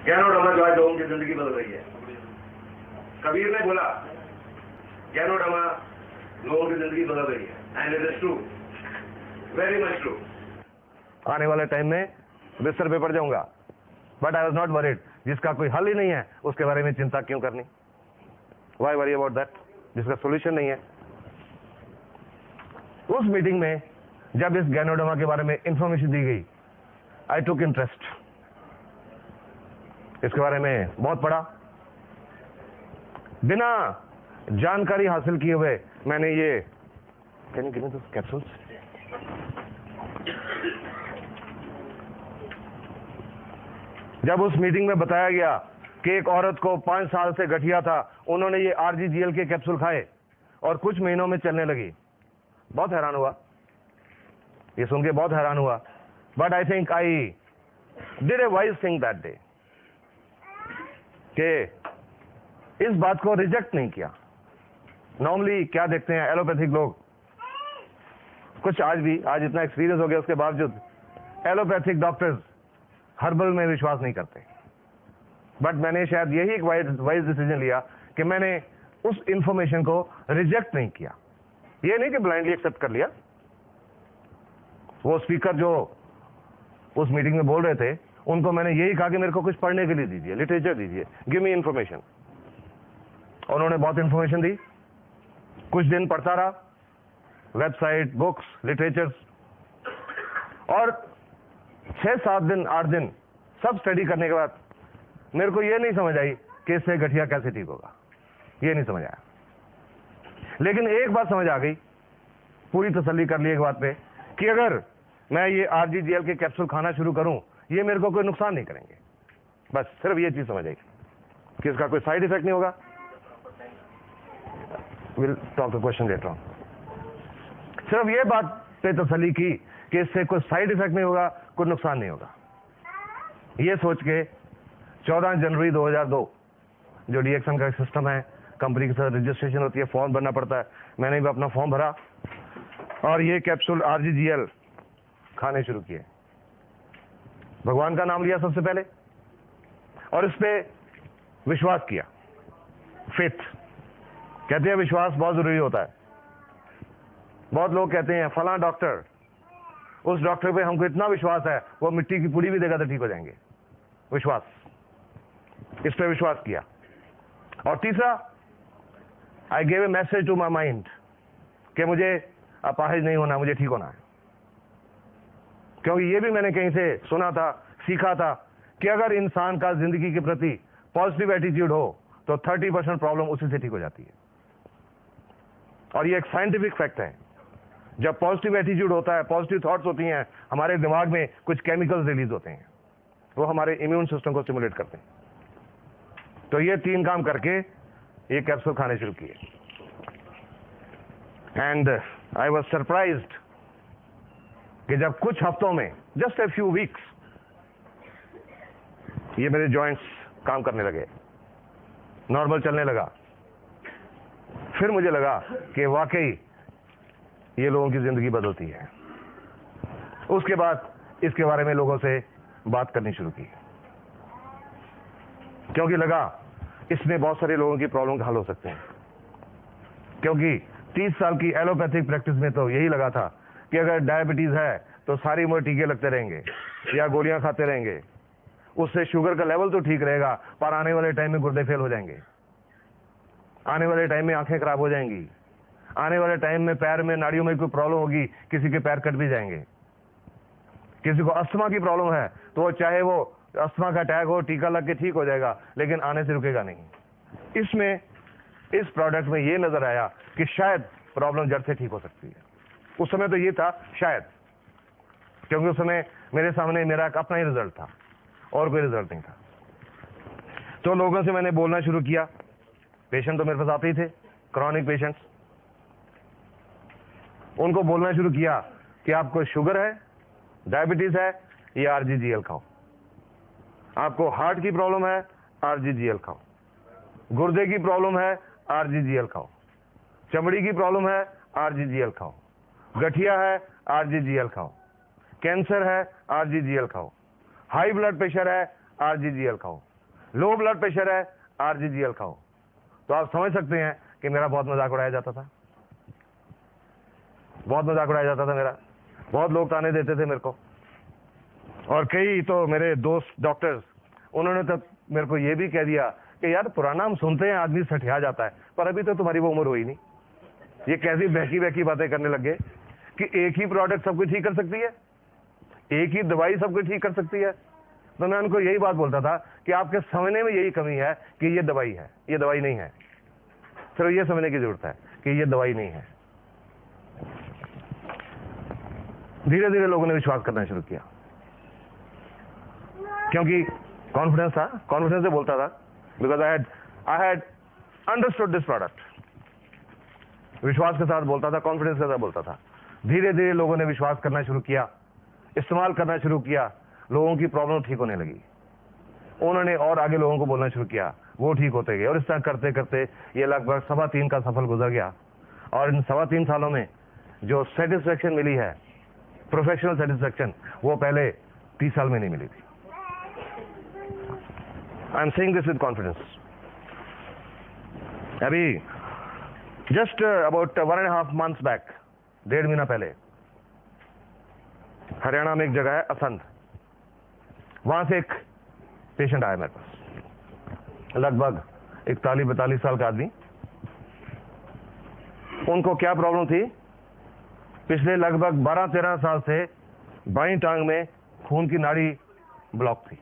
ज्ञानोडमा जो आज लोगों की जिंदगी बदल रही है। कबीर ने बोला ज्ञानोडमा लोगों की जिंदगी बदल रही है, and it is true, very much true. आने वाले टाइम में बिस्तर पे पड़ जाऊंगा, but I was not worried. जिसका कोई हल ही नहीं है उसके बारे में चिंता क्यों करनी? वाई वरी अबाउट दैट, जिसका सोल्यूशन नहीं है। उस मीटिंग में जब इस ज्ञानोडमा के बारे में इंफॉर्मेशन दी गई, आई टुक इंटरेस्ट। इसके बारे में बहुत पढ़ा। बिना जानकारी हासिल किए हुए मैंने ये कैप्सूल्स जब उस मीटिंग में बताया गया कि एक औरत को 5 साल से गठिया था, उन्होंने ये RGGL के कैप्सूल खाए और कुछ महीनों में चलने लगी, बहुत हैरान हुआ। ये सुन के बहुत हैरान हुआ। But I think I did a wise thing that day कि इस बात को रिजेक्ट नहीं किया। नॉर्मली क्या देखते हैं एलोपैथिक लोग, कुछ आज इतना एक्सपीरियंस हो गया उसके बावजूद एलोपैथिक डॉक्टर्स हर्बल में विश्वास नहीं करते। बट मैंने शायद यही एक वाइज डिसीजन लिया कि मैंने उस इंफॉर्मेशन को रिजेक्ट नहीं किया। ये नहीं कि ब्लाइंडली एक्सेप्ट कर लिया। वो स्पीकर जो उस मीटिंग में बोल रहे थे, उनको मैंने यही कहा कि मेरे को कुछ पढ़ने के लिए दीजिए, लिटरेचर दीजिए, गिव मी इंफॉर्मेशन। उन्होंने बहुत इंफॉर्मेशन दी। कुछ दिन पढ़ता रहा, वेबसाइट, बुक्स, लिटरेचर्स, और 6-7 दिन 8 दिन सब स्टडी करने के बाद मेरे को ये नहीं समझ आई कि इससे गठिया कैसे ठीक होगा। ये नहीं समझ आया। लेकिन एक बात समझ आ गई, पूरी तसल्ली कर ली एक बात पे, कि अगर मैं ये RGGL के कैप्सूल खाना शुरू करूं, ये मेरे को कोई नुकसान नहीं करेंगे। बस सिर्फ ये चीज समझ आई कि इसका कोई साइड इफेक्ट नहीं होगा। Will talk the question later on. सिर्फ ये बात पे तसल्ली की कि इससे कोई साइड इफेक्ट नहीं होगा, कोई नुकसान नहीं होगा। ये सोच के 14 जनवरी 2002 जो DXN का सिस्टम है, कंपनी के साथ रजिस्ट्रेशन होती है, फॉर्म भरना पड़ता है, मैंने भी अपना फॉर्म भरा और ये कैप्सूल RGGL खाने शुरू किए। भगवान का नाम लिया सबसे पहले और इस पे विश्वास किया। फेथ कहते हैं, विश्वास बहुत जरूरी होता है। बहुत लोग कहते हैं फलां डॉक्टर, उस डॉक्टर पे हमको इतना विश्वास है वो मिट्टी की पुड़ी भी देगा तो ठीक हो जाएंगे। विश्वास, इस पे विश्वास किया। और तीसरा, I gave a message to my mind कि मुझे अपाहिज नहीं होना, मुझे ठीक होना है। क्योंकि ये भी मैंने कहीं से सुना था, सीखा था कि अगर इंसान का जिंदगी के प्रति पॉजिटिव एटीट्यूड हो तो 30% प्रॉब्लम उसी से ठीक हो जाती है। और ये एक साइंटिफिक फैक्ट है। जब पॉजिटिव एटीट्यूड होता है, पॉजिटिव थॉट्स होती हैं, हमारे दिमाग में कुछ केमिकल्स रिलीज होते हैं, वो हमारे इम्यून सिस्टम को स्टिमुलेट करते हैं। तो ये 3 काम करके ये कैप्सूल खाने शुरू किए। एंड आई वॉज सरप्राइज्ड कि जब कुछ हफ्तों में, जस्ट ए फ्यू वीक्स, ये मेरे जॉइंट्स काम करने लगे, नॉर्मल चलने लगा। फिर मुझे लगा कि वाकई ये लोगों की जिंदगी बदलती है। उसके बाद इसके बारे में लोगों से बात करनी शुरू की, क्योंकि लगा इसमें बहुत सारे लोगों की प्रॉब्लम हल हो सकते हैं। क्योंकि 30 साल की एलोपैथिक प्रैक्टिस में तो यही लगा था कि अगर डायबिटीज है तो सारी उम्र टीके लगते रहेंगे या गोलियां खाते रहेंगे, उससे शुगर का लेवल तो ठीक रहेगा, पर आने वाले टाइम में गुर्दे फेल हो जाएंगे, आने वाले टाइम में आंखें खराब हो जाएंगी, आने वाले टाइम में पैर में नाड़ियों में कोई प्रॉब्लम होगी, किसी के पैर कट भी जाएंगे। किसी को अस्थमा की प्रॉब्लम है तो चाहे वो अस्थमा का अटैक हो, टीका लग के ठीक हो जाएगा, लेकिन आने से रुकेगा नहीं। इसमें, इस प्रोडक्ट में ये नजर आया कि शायद प्रॉब्लम जड़ से ठीक हो सकती है। उस समय तो ये था शायद, क्योंकि उस समय मेरे सामने मेरा अपना ही रिजल्ट था और कोई रिजल्ट नहीं था। तो लोगों से मैंने बोलना शुरू किया। पेशेंट तो मेरे पास आते ही थे, क्रॉनिक पेशेंट्स। उनको बोलना शुरू किया कि आपको शुगर है, डायबिटीज है, ये RGGL खाओ। आपको हार्ट की प्रॉब्लम है, RGGL खाओ। गुर्दे की प्रॉब्लम है, RGGL खाओ। चमड़ी की प्रॉब्लम है, RGGL खाओ। गठिया है, RGGL खाओ। कैंसर है, RGGL खाओ। हाई ब्लड प्रेशर है, RGGL खाओ। लो ब्लड प्रेशर है, RGGL खाओ। तो आप समझ सकते हैं कि मेरा बहुत मजाक उड़ाया जाता था, बहुत मजाक उड़ाया जाता था मेरा। बहुत लोग ताने देते थे मेरे को, और कई तो मेरे दोस्त डॉक्टर्स, उन्होंने तो मेरे को ये भी कह दिया कि यार पुराना हम सुनते हैं आदमी सठिया जाता है, पर अभी तो तुम्हारी वो उम्र हुई नहीं। ये कैसी बहकी बहकी बातें करने लग गए कि एक ही प्रोडक्ट सब कुछ ठीक कर सकती है, एक ही दवाई सब कुछ ठीक कर सकती है। तो मैं उनको यही बात बोलता था कि आपके समझने में यही कमी है कि ये दवाई है, ये दवाई नहीं है। सिर्फ ये समझने की जरूरत है कि ये दवाई नहीं है। धीरे धीरे लोगों ने विश्वास करना शुरू किया, क्योंकि कॉन्फिडेंस था, कॉन्फिडेंस से बोलता था, because I had understood this product. विश्वास के साथ बोलता था, कॉन्फिडेंस के साथ बोलता था। धीरे धीरे लोगों ने विश्वास करना शुरू किया, इस्तेमाल करना शुरू किया, लोगों की प्रॉब्लम ठीक होने लगी। उन्होंने और आगे लोगों को बोलना शुरू किया, वो ठीक होते गए, और इस तरह करते करते ये लगभग 3.25 का सफल गुजर गया। और इन 3.25 सालों में जो सेटिस्फेक्शन मिली है, प्रोफेशनल सेटिस्फेक्शन, वो पहले 30 साल में नहीं मिली थी। I am saying this with confidence. अभी जस्ट अबाउट 1.5 months बैक, 1.5 महीना पहले, हरियाणा में एक जगह है असंध, वहां से एक पेशेंट आया मेरे पास, लगभग 41-42 साल का आदमी। उनको क्या प्रॉब्लम थी? पिछले लगभग 12-13 साल से बाईं टांग में खून की नाड़ी ब्लॉक थी।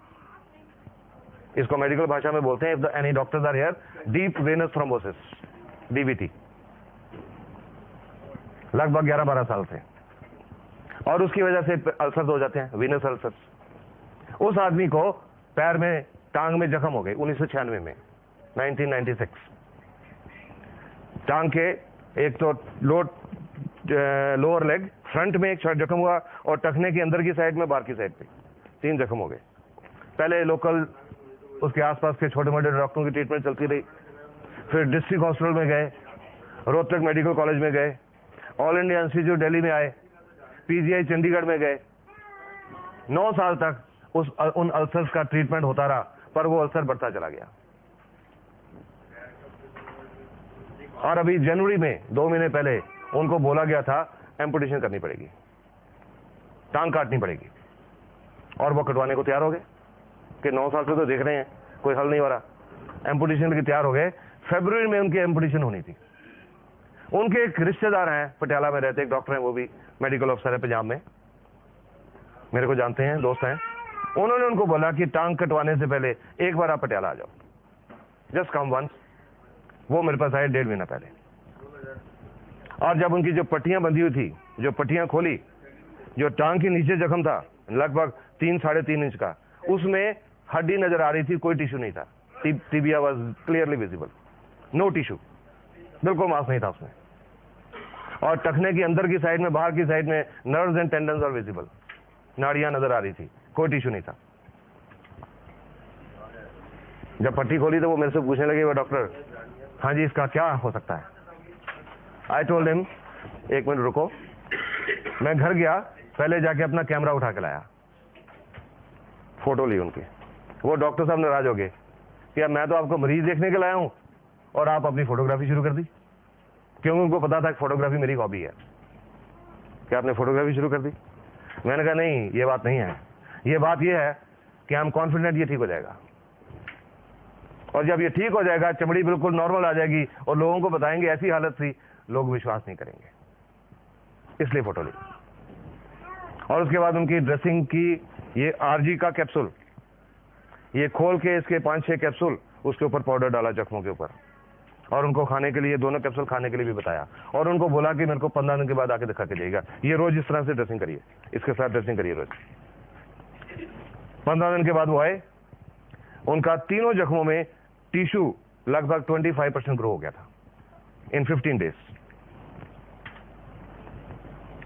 इसको मेडिकल भाषा में बोलते हैं, if the any doctors are here, deep venous thrombosis, DVT, लगभग 11-12 साल से। और उसकी वजह से अल्सर्स हो जाते हैं, वीनस अल्सर्स। उस आदमी को पैर में, टांग में जख्म हो गए 1996 में, 1996। टांग के एक तो लोअर लेग, फ्रंट में एक जख्म हुआ, और टखने के अंदर की साइड में, बाहर की साइड पे 3 जख्म हो गए। पहले लोकल उसके आसपास के छोटे मोटे डॉक्टरों की ट्रीटमेंट चलती रही, फिर डिस्ट्रिक्ट हॉस्पिटल में गए, रोहतक मेडिकल कॉलेज में गए, ऑल इंडिया इंस्टीट्यूट दिल्ली में आए, PGI चंडीगढ़ में गए। 9 साल तक उन अल्सर्स का ट्रीटमेंट होता रहा, पर वो अल्सर बढ़ता चला गया। और अभी जनवरी में 2 महीने पहले उनको बोला गया था एम्पुटेशन करनी पड़ेगी, टांग काटनी पड़ेगी, और वो कटवाने को तैयार हो गए कि 9 साल से तो देख रहे हैं कोई हल नहीं हो रहा। एम्पुटेशन के तैयार हो गए। फरवरी में उनकी एम्पुटेशन होनी थी। उनके एक रिश्तेदार हैं, पटियाला में रहते, एक डॉक्टर हैं, वो भी मेडिकल अफसर है पंजाब में, मेरे को जानते हैं, दोस्त हैं। उन्होंने उनको बोला कि टांग कटवाने से पहले एक बार आप पटियाला आ जाओ, जस्ट कम वंस। वो मेरे पास आए 1.5 महीना पहले, और जब उनकी जो पट्टियां बंधी हुई थी, जो पट्टियां खोली, जो टांग के नीचे जख्म था लगभग 3-3.5 इंच का, उसमें हड्डी नजर आ रही थी, कोई टिश्यू नहीं था। Tibia was clearly visible, no tissue, बिल्कुल मांस नहीं था उसमें। और टखने की अंदर की साइड में, बाहर की साइड में nerves and tendons are visible, नाड़ियां नजर आ रही थी, कोई टिश्यू नहीं था। जब पट्टी खोली तो वो मेरे से पूछने लगे, वो डॉक्टर, हाँ जी इसका क्या हो सकता है? आई टोल्ड हिम, 1 मिनट रुको। मैं घर गया, पहले जाके अपना कैमरा उठा के लाया, फोटो ली उनकी। वो डॉक्टर साहब नाराज हो गए कि अब मैं तो आपको मरीज देखने के लाया हूं और आप अपनी फोटोग्राफी शुरू कर दी, क्योंकि उनको पता था कि फोटोग्राफी मेरी हॉबी है। क्या आपने फोटोग्राफी शुरू कर दी? मैंने कहा नहीं, ये बात नहीं है, ये बात ये है कि आई एम कॉन्फिडेंट ये ठीक हो जाएगा, और जब ये ठीक हो जाएगा, चमड़ी बिल्कुल नॉर्मल आ जाएगी, और लोगों को बताएंगे ऐसी हालत थी, लोग विश्वास नहीं करेंगे, इसलिए फोटो ली। और उसके बाद उनकी ड्रेसिंग की, ये RG का कैप्सूल, ये खोल के इसके 5-6 कैप्सूल, उसके ऊपर पाउडर डाला जख्मों के ऊपर, और उनको खाने के लिए, दोनों कैप्सूल खाने के लिए भी बताया, और उनको बोला कि मेरे को 15 दिन के बाद आके दिखा के जाइएगा, ये रोज इस तरह से ड्रेसिंग करिए, इसके साथ ड्रेसिंग करिए रोज। 15 दिन के बाद वो आए, उनका तीनों जख्मों में टिश्यू लगभग 25% ग्रो हो गया था इन 15 डेज।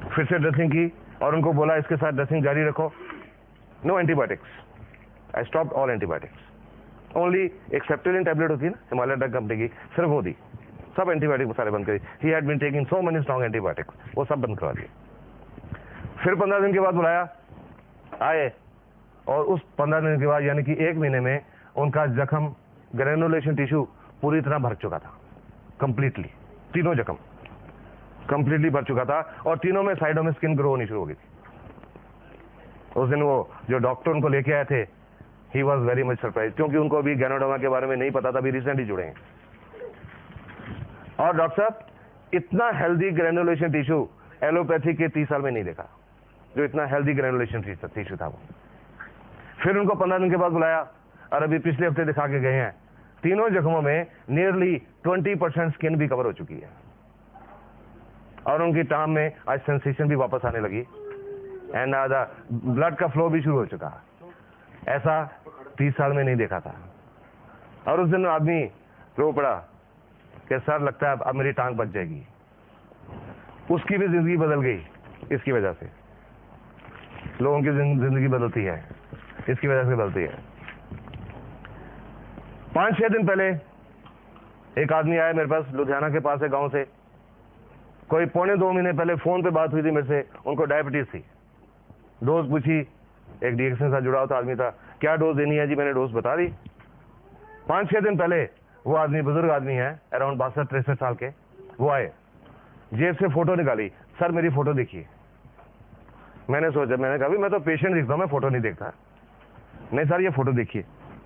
फिर से ड्रेसिंग की, और उनको बोला इसके साथ ड्रेसिंग जारी रखो, no antibiotics, I stopped all antibiotics, only एक सेप्टेलिन टैबलेट होती है ना हिमालय ड्रग कंपनी की, सिर्फ वो दी, सब एंटीबायोटिक सारे बंद करी। He had been taking so many strong antibiotics, वो सब बंद करवा दिए। फिर 15 दिन के बाद बुलाया, आए, और उस 15 दिन के बाद यानी कि 1 महीने में उनका जख्म ग्रेनुलेशन टिश्यू पूरी तरह भर चुका था, कंप्लीटली। तीनों जख्म कंप्लीटली भर चुका था और तीनों में साइडों में स्किन ग्रो होनी शुरू हो गई थी। उस दिन वो जो डॉक्टर उनको लेके आए थे, he was very much surprise, क्योंकि उनको अभी गैनोडर्मा के बारे में नहीं पता था, अभी रिसेंटली जुड़े हैं। और डॉक्टर साहब, इतना हेल्दी ग्रेनुलेशन टिश्यू एलोपैथी के 30 साल में नहीं देखा, जो इतना हेल्दी ग्रेनुलेशन टिश्यू था वो। फिर उनको 15 दिन के बाद बुलाया और अभी पिछले हफ्ते दिखा के गए हैं, तीनों जख्मों में नियरली 20% स्किन भी कवर हो चुकी है और उनकी टांग में आज सेंसेशन भी वापस आने लगी एंड ब्लड का फ्लो भी शुरू हो चुका। ऐसा 30 साल में नहीं देखा था। और उस दिन आदमी रो पड़ा कि सर लगता है अब मेरी टांग बच जाएगी। उसकी भी जिंदगी बदल गई इसकी वजह से। लोगों की जिंदगी बदलती है, इसकी वजह से बदलती है। 5-6 दिन पहले एक आदमी आया मेरे पास, लुधियाना के पास है, गांव से। कोई 1.25 महीने पहले फोन पे बात हुई थी मेरे से, उनको डायबिटीज थी। डोज पूछी, एक डीएक्स के साथ जुड़ा हुआ आदमी था, क्या डोज देनी है जी, मैंने डोज बता दी। 5-6 दिन पहले वो आदमी, बुजुर्ग आदमी है, अराउंड 62-63 साल के, वो आए, जेब से फोटो निकाली, सर मेरी फोटो देखिए। मैंने सोचा, मैंने कहा मैं तो पेशेंट दिखता हूं, मैं फोटो नहीं देखता। नहीं सर ये फोटो देखिए।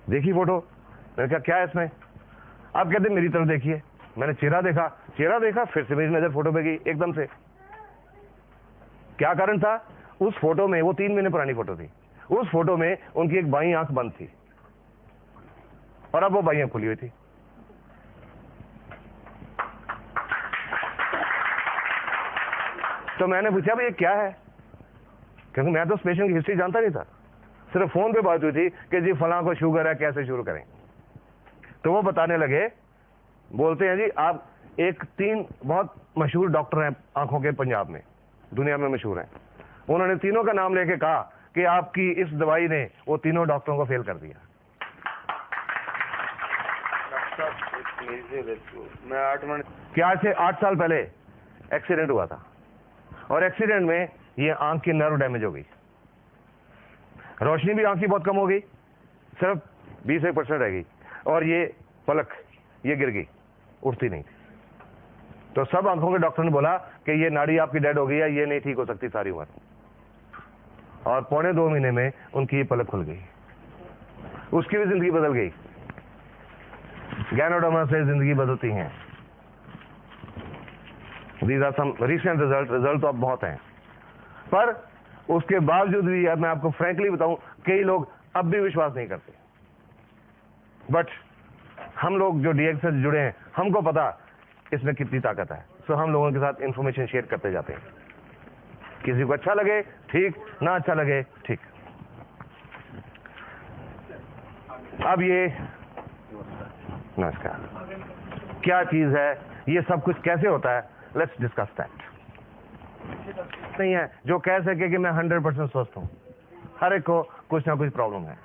देखी फोटो, मैंने कहा क्या है इसमें? आप कहते मेरी तरफ देखिए। मैंने चेहरा देखा, फिर से मेरी नजर फोटो पे गई एकदम से। क्या कारण था? उस फोटो में, वो 3 महीने पुरानी फोटो थी, उस फोटो में उनकी एक बाईं आंख बंद थी और अब वो बाईं आंख खुली हुई थी। तो मैंने पूछा भाई ये क्या है, क्योंकि मैं तो उस पेशेंट की हिस्ट्री जानता नहीं था, सिर्फ फोन पे बात हुई थी कि जी फलां को शुगर है, कैसे शुरू करें। तो वो बताने लगे, बोलते हैं जी आप 3 बहुत मशहूर डॉक्टर हैं आंखों के पंजाब में, दुनिया में मशहूर हैं। उन्होंने तीनों का नाम लेके कहा कि आपकी इस दवाई ने वो तीनों डॉक्टरों को फेल कर दिया। क्या आज से 8 साल पहले एक्सीडेंट हुआ था और एक्सीडेंट में ये आंख की नर्व डैमेज हो गई, रोशनी भी आंख की बहुत कम हो गई, सिर्फ 20% रह गई और ये पलक ये गिर गई, उठती नहीं। तो सब आंखों के डॉक्टर ने बोला कि ये नाड़ी आपकी डेड हो गई है, ये नहीं ठीक हो सकती सारी उम्र। और 1.25 महीने में उनकी ये पलक खुल गई, उसकी भी जिंदगी बदल गई। गैनोडर्मा से जिंदगी बदलती हैं। These are some recent result तो अब बहुत हैं, पर उसके बावजूद भी मैं आपको फ्रैंकली बताऊं, कई लोग अब भी विश्वास नहीं करते। बट हम लोग जो डीएक्स से जुड़े हैं, हमको पता इसमें कितनी ताकत है, सो हम लोगों के साथ इंफॉर्मेशन शेयर करते जाते हैं। किसी को अच्छा लगे ठीक, ना अच्छा लगे ठीक। अब ये नमस्कार क्या चीज है, ये सब कुछ कैसे होता है, लेट्स डिस्कस दैट। नहीं है जो कह सके कि मैं 100% स्वस्थ हूं, हर एक को कुछ ना कुछ प्रॉब्लम है,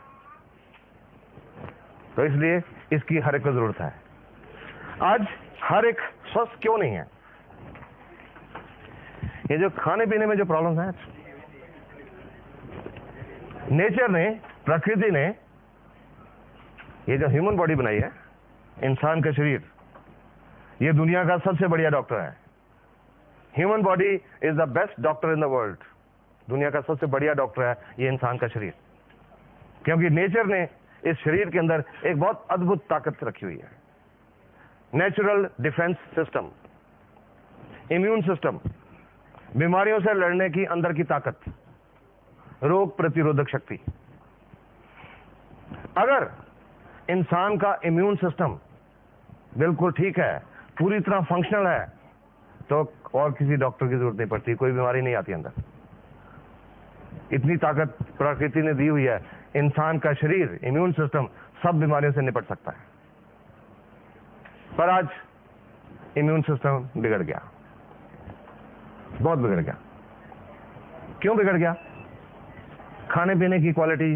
तो इसलिए इसकी हर एक को जरूरत है। आज हर एक स्वस्थ क्यों नहीं है? ये जो खाने पीने में जो प्रॉब्लम है, नेचर ने, प्रकृति ने ये जो ह्यूमन बॉडी बनाई है, इंसान का शरीर, ये दुनिया का सबसे बढ़िया डॉक्टर है। Human body is the best doctor in the world. दुनिया का सबसे बढ़िया डॉक्टर है ये इंसान का शरीर, क्योंकि नेचर ने इस शरीर के अंदर एक बहुत अद्भुत ताकत रखी हुई है। Natural defence system, immune system, बीमारियों से लड़ने की अंदर की ताकत, रोग प्रतिरोधक शक्ति। अगर इंसान का इम्यून सिस्टम बिल्कुल ठीक है, पूरी तरह फंक्शनल है, तो और किसी डॉक्टर की जरूरत नहीं पड़ती, कोई बीमारी नहीं आती अंदर। इतनी ताकत प्रकृति ने दी हुई है, इंसान का शरीर, इम्यून सिस्टम सब बीमारियों से निपट सकता है। पर आज इम्यून सिस्टम बिगड़ गया, बहुत बिगड़ गया। क्यों बिगड़ गया? खाने पीने की क्वालिटी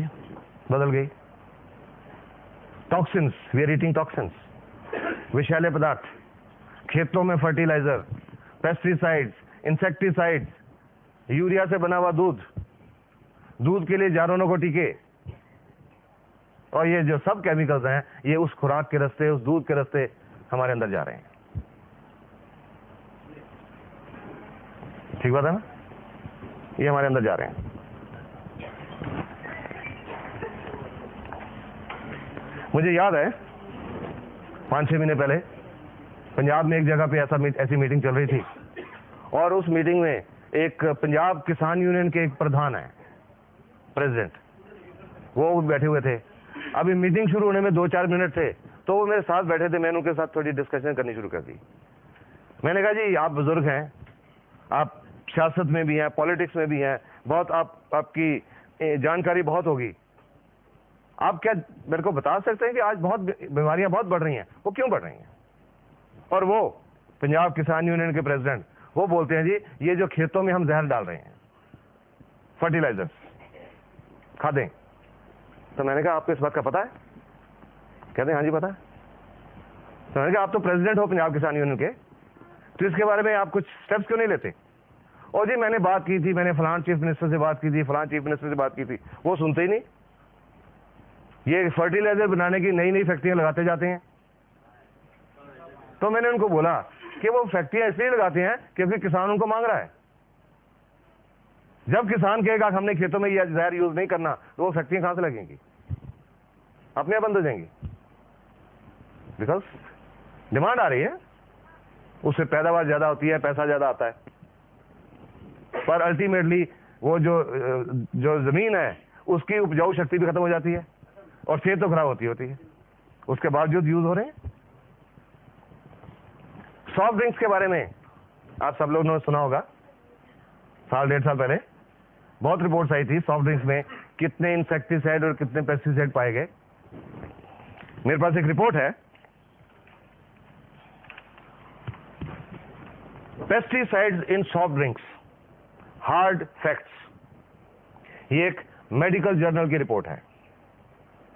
बदल गई। Toxins, we are eating toxins, विषैले पदार्थ, खेतों में फर्टिलाइजर, पेस्टिसाइड्स, इंसेक्टिसाइड्स, यूरिया से बना हुआ दूध, दूध के लिए जानवरों को टीके, और ये जो सब केमिकल्स हैं ये उस खुराक के रास्ते, उस दूध के रास्ते हमारे अंदर जा रहे हैं। ठीक बात है ना? ये हमारे अंदर जा रहे हैं। मुझे याद है 5-6 महीने पहले पंजाब में एक जगह पे ऐसी मीटिंग चल रही थी, और उस मीटिंग में एक पंजाब किसान यूनियन के एक प्रधान है, प्रेसिडेंट, वो बैठे हुए थे। अभी मीटिंग शुरू होने में 2-4 मिनट थे, तो वो मेरे साथ बैठे थे। मैंने उनके साथ थोड़ी डिस्कशन करनी शुरू कर दी। मैंने कहा जी, आप बुजुर्ग हैं, आप सियासत में भी हैं, पॉलिटिक्स में भी हैं, बहुत आपकी जानकारी बहुत होगी, आप क्या मेरे को बता सकते हैं कि आज बहुत बीमारियां बहुत बढ़ रही हैं, वो क्यों बढ़ रही हैं? और वो पंजाब किसान यूनियन के प्रेसिडेंट वो बोलते हैं, जी ये जो खेतों में हम जहर डाल रहे हैं, फर्टिलाइजर्स, खादें। तो मैंने कहा, आपको इस बात का पता है? कहते हैं हाँ जी पता है। तो मैंने कहा, आप तो प्रेसिडेंट हो पंजाब किसान यूनियन के, तो इसके बारे में आप कुछ स्टेप्स क्यों नहीं लेते? और जी मैंने बात की थी, मैंने फलान चीफ मिनिस्टर से बात की थी, फलान चीफ मिनिस्टर से बात की थी, वो सुनते ही नहीं। ये फर्टिलाइजर बनाने की नई नई फैक्ट्रियां लगाते जाते हैं। तो मैंने उनको बोला कि वो फैक्ट्रियां इसलिए लगाते हैं क्योंकि किसान उनको मांग रहा है। जब किसान कहेगा हमने खेतों में ये जहर यूज नहीं करना, तो वो फैक्ट्रियां कहां से लगेंगी? अपने आप बंद हो जाएंगी, बिकॉज डिमांड आ रही है, उससे पैदावार ज्यादा होती है, पैसा ज्यादा आता है। पर अल्टीमेटली वो जो जमीन है उसकी उपजाऊ शक्ति भी खत्म हो जाती है और सेहत तो खराब होती है, उसके बावजूद यूज हो रहे हैं। सॉफ्ट ड्रिंक्स के बारे में आप सब लोगों ने सुना होगा, 1-1.5 साल पहले बहुत रिपोर्ट्स आई थी सॉफ्ट ड्रिंक्स में कितने इंसेक्टिसाइड और कितने पेस्टिसाइड पाए गए। मेरे पास एक रिपोर्ट है, pesticides in soft drinks, hard facts. ये एक मेडिकल जर्नल की रिपोर्ट है,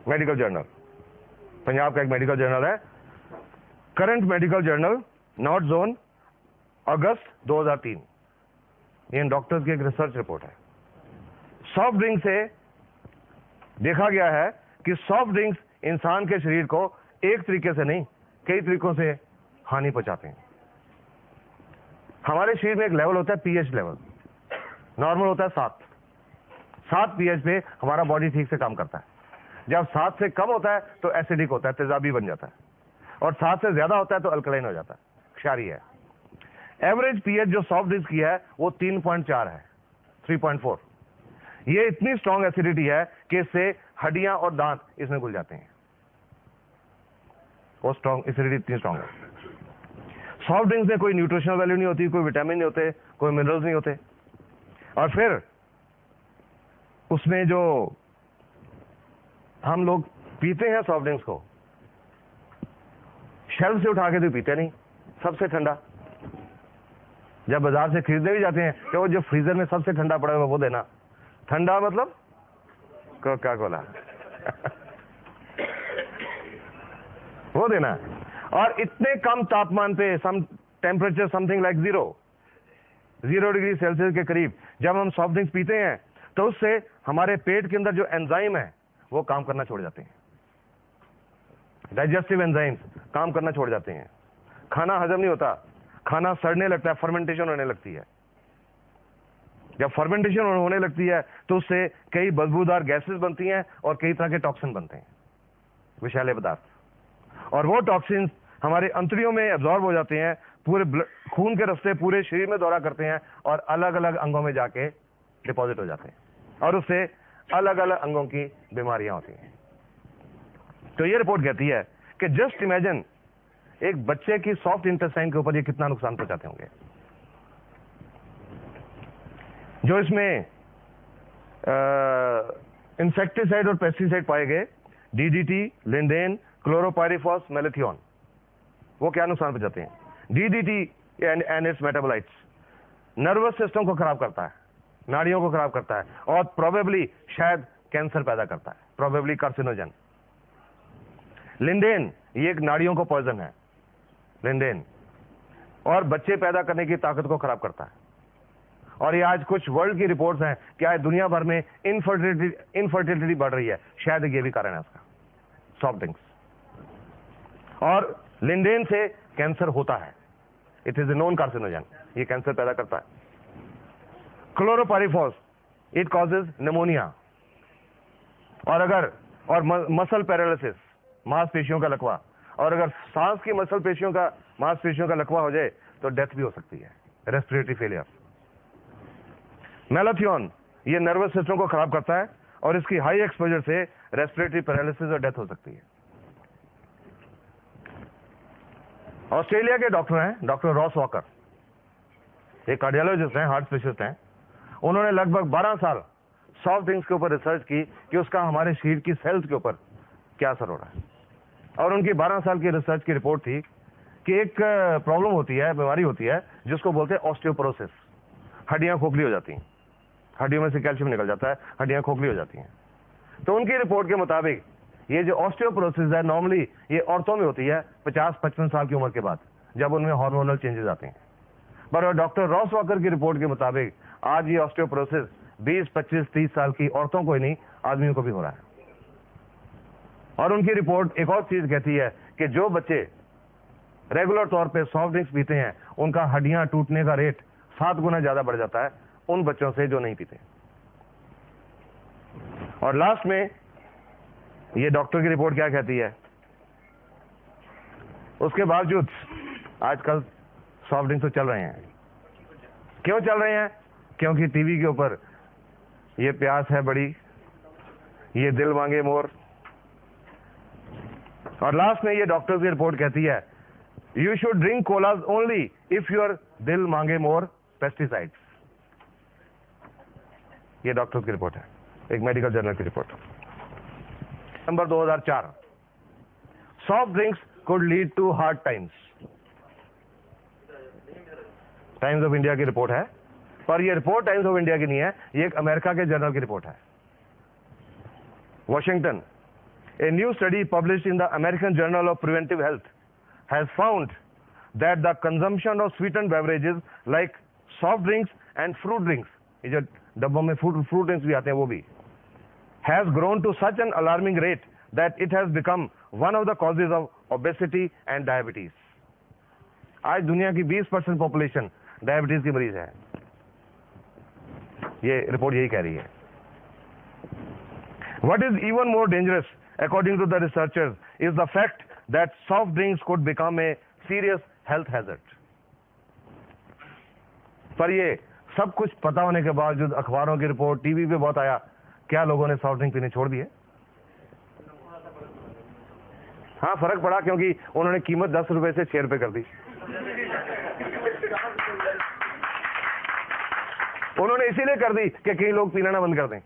मेडिकल जर्नल, पंजाब का एक मेडिकल जर्नल है, current medical journal, north zone, August 2003। ये डॉक्टर्स की एक रिसर्च रिपोर्ट है। सॉफ्ट ड्रिंक से देखा गया है कि सॉफ्ट ड्रिंक्स इंसान के शरीर को एक तरीके से नहीं, कई तरीकों से हानि पहुंचाते हैं। हमारे शरीर में एक लेवल होता है पीएच लेवल, नॉर्मल होता है 7 पीएच पे हमारा बॉडी ठीक से काम करता है। जब 7 से कम होता है तो एसिडिक होता है, तेजाबी बन जाता है, और 7 से ज्यादा होता है तो अल्कलाइन हो जाता है, क्षारीय है। एवरेज पीएच जो सॉफ्ट ड्रिंक्स की है वो 3.4 है, 3.4। ये इतनी स्ट्रॉन्ग एसिडिटी है कि इससे हड्डियां और दांत इसमें घुल जाते हैं, वो स्ट्रॉन्ग एसिडिटी इतनी स्ट्रॉन्ग है। सॉफ्ट ड्रिंक्स में कोई न्यूट्रिशनल वैल्यू नहीं होती, कोई विटामिन नहीं होते, कोई मिनरल्स नहीं होते, और फिर उसमें जो हम लोग पीते हैं सॉफ्ट ड्रिंक्स को, शेल्फ से उठा के तो पीते नहीं, सबसे ठंडा। जब बाजार से खरीदने भी जाते हैं तो वो जो फ्रीजर में सबसे ठंडा पड़ा हुआ वो देना। ठंडा मतलब कोका कोला वो देना। और इतने कम तापमान पे, some temperature something like 0 degree Celsius के करीब जब हम सॉफ्ट ड्रिंक्स पीते हैं तो उससे हमारे पेट के अंदर जो एंजाइम है वो काम करना छोड़ जाते हैं, डाइजेस्टिव एंजाइम्स काम करना छोड़ जाते हैं, खाना हजम नहीं होता, खाना सड़ने लगता है, फर्मेंटेशन होने लगती है। जब फर्मेंटेशन होने लगती है तो उससे कई बदबूदार गैसेस बनती हैं और कई तरह के टॉक्सिन बनते हैं, विषैले पदार्थ, और वो टॉक्सिन हमारे अंतड़ियों में एब्जॉर्ब हो जाते हैं, पूरे खून के रास्ते पूरे शरीर में दौरा करते हैं और अलग अलग अंगों में जाके डिपॉजिट हो जाते हैं, और उससे अलग अलग अंगों की बीमारियां होती हैं। तो ये रिपोर्ट कहती है कि जस्ट इमेजिन एक बच्चे की सॉफ्ट इंटेस्टाइन के ऊपर ये कितना नुकसान पहुंचाते होंगे। जो इसमें इंसेक्टिसाइड और पेस्टिसाइड पाए गए, डीडीटी, लिंडेन, क्लोरोपाइरिफॉस, मेलेथियोन, वो क्या नुकसान पहुंचाते हैं? DDT and it's metabolites nervous system को खराब करता है, नाड़ियों को खराब करता है, और प्रोबेबली शायद कैंसर पैदा करता है, प्रोबेबली कार्सिनोजन। लिंडेन ये एक नाड़ियों को पॉइजन है, लिंडेन, और बच्चे पैदा करने की ताकत को खराब करता है। और ये आज कुछ वर्ल्ड की रिपोर्ट्स हैं कि आज दुनिया भर में इनफर्टिलिटी बढ़ रही है, शायद ये भी कारण है उसका। Soft drinks. और लिंडेन से कैंसर होता है, it is a non carcinogen, ये कैंसर पैदा करता है। Chlorpyrifos, it causes pneumonia. और मसल पैरालिसिस, मांसपेशियों का लकवा, और अगर सांस की मांसपेशियों का लकवा हो जाए तो डेथ भी हो सकती है, रेस्पिरेटरी फेलियर। मेलाथियोन, ये नर्वस सिस्टम को खराब करता है और इसकी हाई एक्सपोजर से रेस्पिरेटरी पैरालिसिस और डेथ हो सकती है। ऑस्ट्रेलिया के डॉक्टर हैं डॉक्टर रॉस वॉकर, एक कार्डियोलॉजिस्ट हैं, हार्ट स्पेशलिस्ट हैं। उन्होंने लगभग 12 साल सॉफ्ट ड्रिंक्स के ऊपर रिसर्च की कि उसका हमारे शरीर की सेल्स के ऊपर क्या असर हो रहा है। और उनकी 12 साल की रिसर्च की रिपोर्ट थी कि एक प्रॉब्लम होती है, बीमारी होती है जिसको बोलते हैं ऑस्टियोपोरोसिस। हड्डियां खोखली हो जाती हैं, हड्डियों में से कैल्शियम निकल जाता है, हड्डियां खोखली हो जाती हैं। तो उनकी रिपोर्ट के मुताबिक ये जो ऑस्टियोपोरोसिस है नॉर्मली ये औरतों में होती है 50-55 साल की उम्र के बाद, जब उनमें हार्मोनल चेंजेस आते हैं। पर डॉक्टर रॉस वॉकर की रिपोर्ट के मुताबिक आज ये ऑस्टियोपोरोसिस 20, 25, 30 साल की औरतों को ही नहीं, आदमियों को भी हो रहा है। और उनकी रिपोर्ट एक और चीज कहती है कि जो बच्चे रेगुलर तौर पे सॉफ्ट ड्रिंक्स पीते हैं उनका हड्डियां टूटने का रेट 7 गुना ज्यादा बढ़ जाता है उन बच्चों से जो नहीं पीते। और लास्ट में ये डॉक्टर की रिपोर्ट क्या कहती है, उसके बावजूद आजकल सॉफ्ट ड्रिंक्स तो चल रहे हैं। क्यों चल रहे हैं? क्योंकि टीवी के ऊपर ये प्यास है बड़ी, ये दिल मांगे मोर। और लास्ट में ये डॉक्टर की रिपोर्ट कहती है you should drink colas only if your दिल मांगे मोर पेस्टिसाइड्स। ये डॉक्टर की रिपोर्ट है, एक मेडिकल जर्नल की report. Number 2004, soft drinks could lead to hard times. Times of India की रिपोर्ट है, पर ये रिपोर्ट टाइम्स ऑफ इंडिया की नहीं है, ये एक अमेरिका के जर्नल की रिपोर्ट है। Washington, a new study published in the American Journal of Preventive Health has found that the consumption of sweetened beverages like soft drinks and fruit drinks, ये जो डब्बों में fruit drinks भी आते हैं वो भी, has grown to such an alarming rate that it has become one of the causes of obesity and diabetes. आज दुनिया की 20% पॉपुलेशन डायबिटीज की मरीज है, ये रिपोर्ट यही कह रही है। What is even more dangerous, according to the researchers, is the fact that soft drinks could become a serious health hazard. पर ये सब कुछ पता होने के बावजूद अखबारों की रिपोर्ट, टीवी पे बहुत आया, क्या लोगों ने सॉफ्ट ड्रिंक पीने छोड़ दिए? हाँ, फर्क पड़ा क्योंकि उन्होंने कीमत 10 रुपए से 6 रुपए कर दी। उन्होंने इसीलिए कर दी कि कई लोग पीना ना बंद कर दें,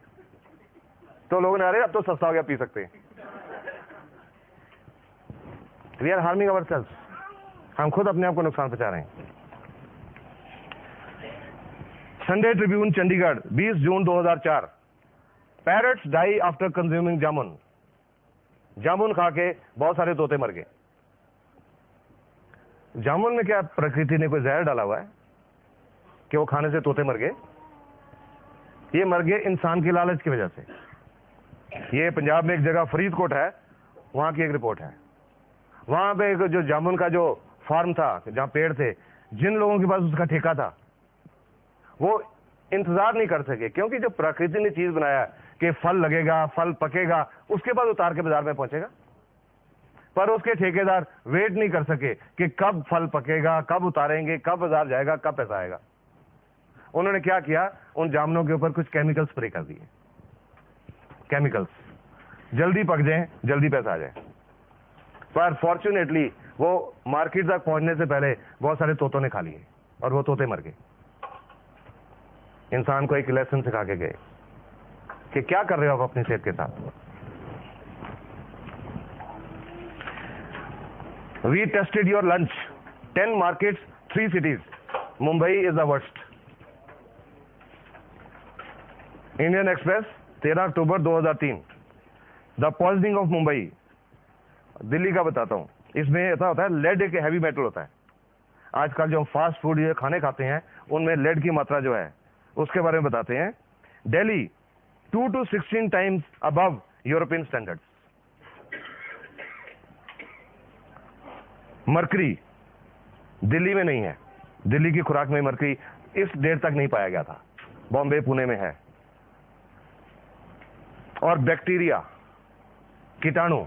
तो लोगों ने अरे अब तो सस्ता हो गया, पी सकते हैं। वी आर हार्मिंग अवरसेल्व्स, हम खुद अपने आप को नुकसान पहुंचा रहे हैं। संडे ट्रिब्यून चंडीगढ़ 20 जून 2004, पैरट्स डाई आफ्टर कंज्यूमिंग जामुन। जामुन खा के बहुत सारे तोते मर गए। जामुन में क्या प्रकृति ने कोई जहर डाला हुआ है कि वो खाने से तोते मर गए? ये मर गए इंसान की लालच की वजह से। ये पंजाब में एक जगह फरीदकोट है, वहां की एक रिपोर्ट है। वहां पे जो जामुन का जो फार्म था, जहां पेड़ थे, जिन लोगों के पास उसका ठेका था वो इंतजार नहीं कर सके, क्योंकि जो प्रकृति ने चीज बनाया कि फल लगेगा, फल पकेगा, उसके बाद उतार के बाजार में पहुंचेगा। पर उसके ठेकेदार वेट नहीं कर सके कि कब फल पकेगा, कब उतारेंगे, कब बाजार जाएगा, कब पैसा आएगा। उन्होंने क्या किया, उन जामुनों के ऊपर कुछ केमिकल स्प्रे कर दिए। केमिकल्स, जल्दी पक जाए, जल्दी पैसा आ जाए। पर फॉर्चुनेटली वो मार्केट तक पहुंचने से पहले बहुत सारे तोतों ने खा लिए और वो तोते मर गए। इंसान को एक लेसन सिखा के गए कि क्या कर रहे हो आप अपनी सेहत के साथ। We tested your lunch, 10 markets, 3 cities, Mumbai is the worst. Indian Express 13 October 2003, the poisoning of Mumbai. Delhi का बताता हूं, इसमें ऐसा होता है, लेड एक हैवी मेटल होता है। आजकल जो हम फास्ट फूड ये खाने खाते हैं उनमें लेड की मात्रा जो है उसके बारे में बताते हैं। Delhi 2 to 16 times above European standards. Mercury Delhi में नहीं है, दिल्ली की खुराक में मरकरी इस डेट तक नहीं पाया गया था, बॉम्बे पुणे में है। और बैक्टीरिया, कीटाणु,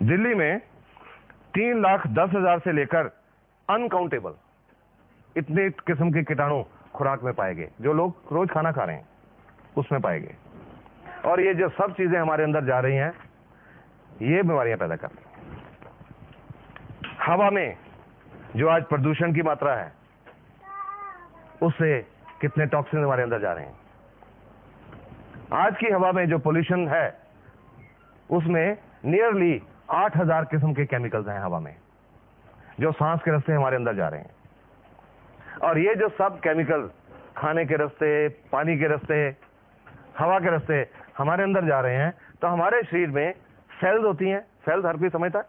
दिल्ली में 3,10,000 से लेकर अनकाउंटेबल इतने किस्म के कीटाणु खुराक में पाए गए, जो लोग रोज खाना खा रहे हैं उसमें पाए गए। और ये जो सब चीजें हमारे अंदर जा रही हैं, ये बीमारियां पैदा करती हैं। हवा में जो आज प्रदूषण की मात्रा है, उससे कितने टॉक्सिन हमारे अंदर जा रहे हैं। आज की हवा में जो पोल्यूशन है, उसमें नियरली 8,000 किस्म के केमिकल्स हैं हवा में, जो सांस के रास्ते हमारे अंदर जा रहे हैं। और ये जो सब केमिकल खाने के रास्ते, पानी के रास्ते, हवा के रास्ते हमारे अंदर जा रहे हैं, तो हमारे शरीर में सेल्स होती हैं। सेल्स हर कोई समझता है,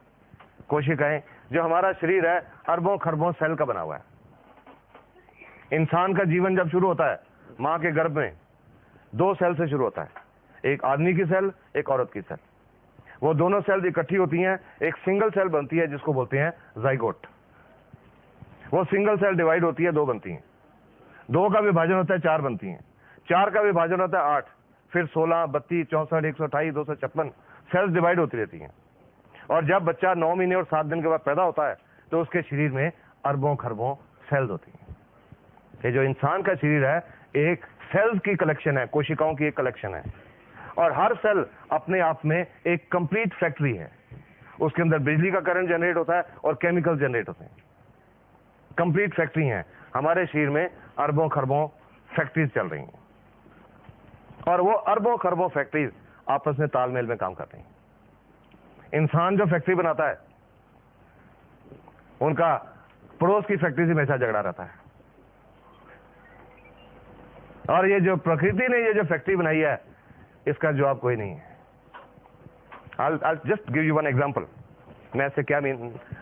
कोशिकाएं। जो हमारा शरीर है अरबों खरबों सेल का बना हुआ है। इंसान का जीवन जब शुरू होता है मां के गर्भ में, 2 सेल से शुरू होता है, एक आदमी की सेल, एक औरत की सेल। वो दोनों सेल इकट्ठी होती हैं, एक सिंगल सेल बनती है जिसको बोलते हैं जाइगोट। वो सिंगल सेल डिवाइड होती है, 2 बनती हैं, 2 का विभाजन होता है 4 बनती हैं, 4 का विभाजन होता है 8, फिर 16, 32, 64, 128, 256 सेल्स डिवाइड होती रहती हैं। और जब बच्चा 9 महीने और 7 दिन के बाद पैदा होता है, तो उसके शरीर में अरबों खरबों सेल्स होती हैं। ये जो इंसान का शरीर है, एक सेल्स की कलेक्शन है, कोशिकाओं की एक कलेक्शन है। और हर सेल अपने आप में एक कंप्लीट फैक्ट्री है। उसके अंदर बिजली का करंट जनरेट होता है और केमिकल जनरेट होते हैं। कंप्लीट फैक्ट्री है। हमारे शरीर में अरबों खरबों फैक्ट्रीज चल रही हैं, और वो अरबों खरबों फैक्ट्रीज आपस में तालमेल में काम करते हैं। इंसान जो फैक्ट्री बनाता है, उनका पड़ोस की फैक्ट्री से हमेशा झगड़ा रहता है। और ये जो प्रकृति ने ये जो फैक्ट्री बनाई है, इसका जवाब कोई नहीं है। I'll just give you one example. मैं इससे क्या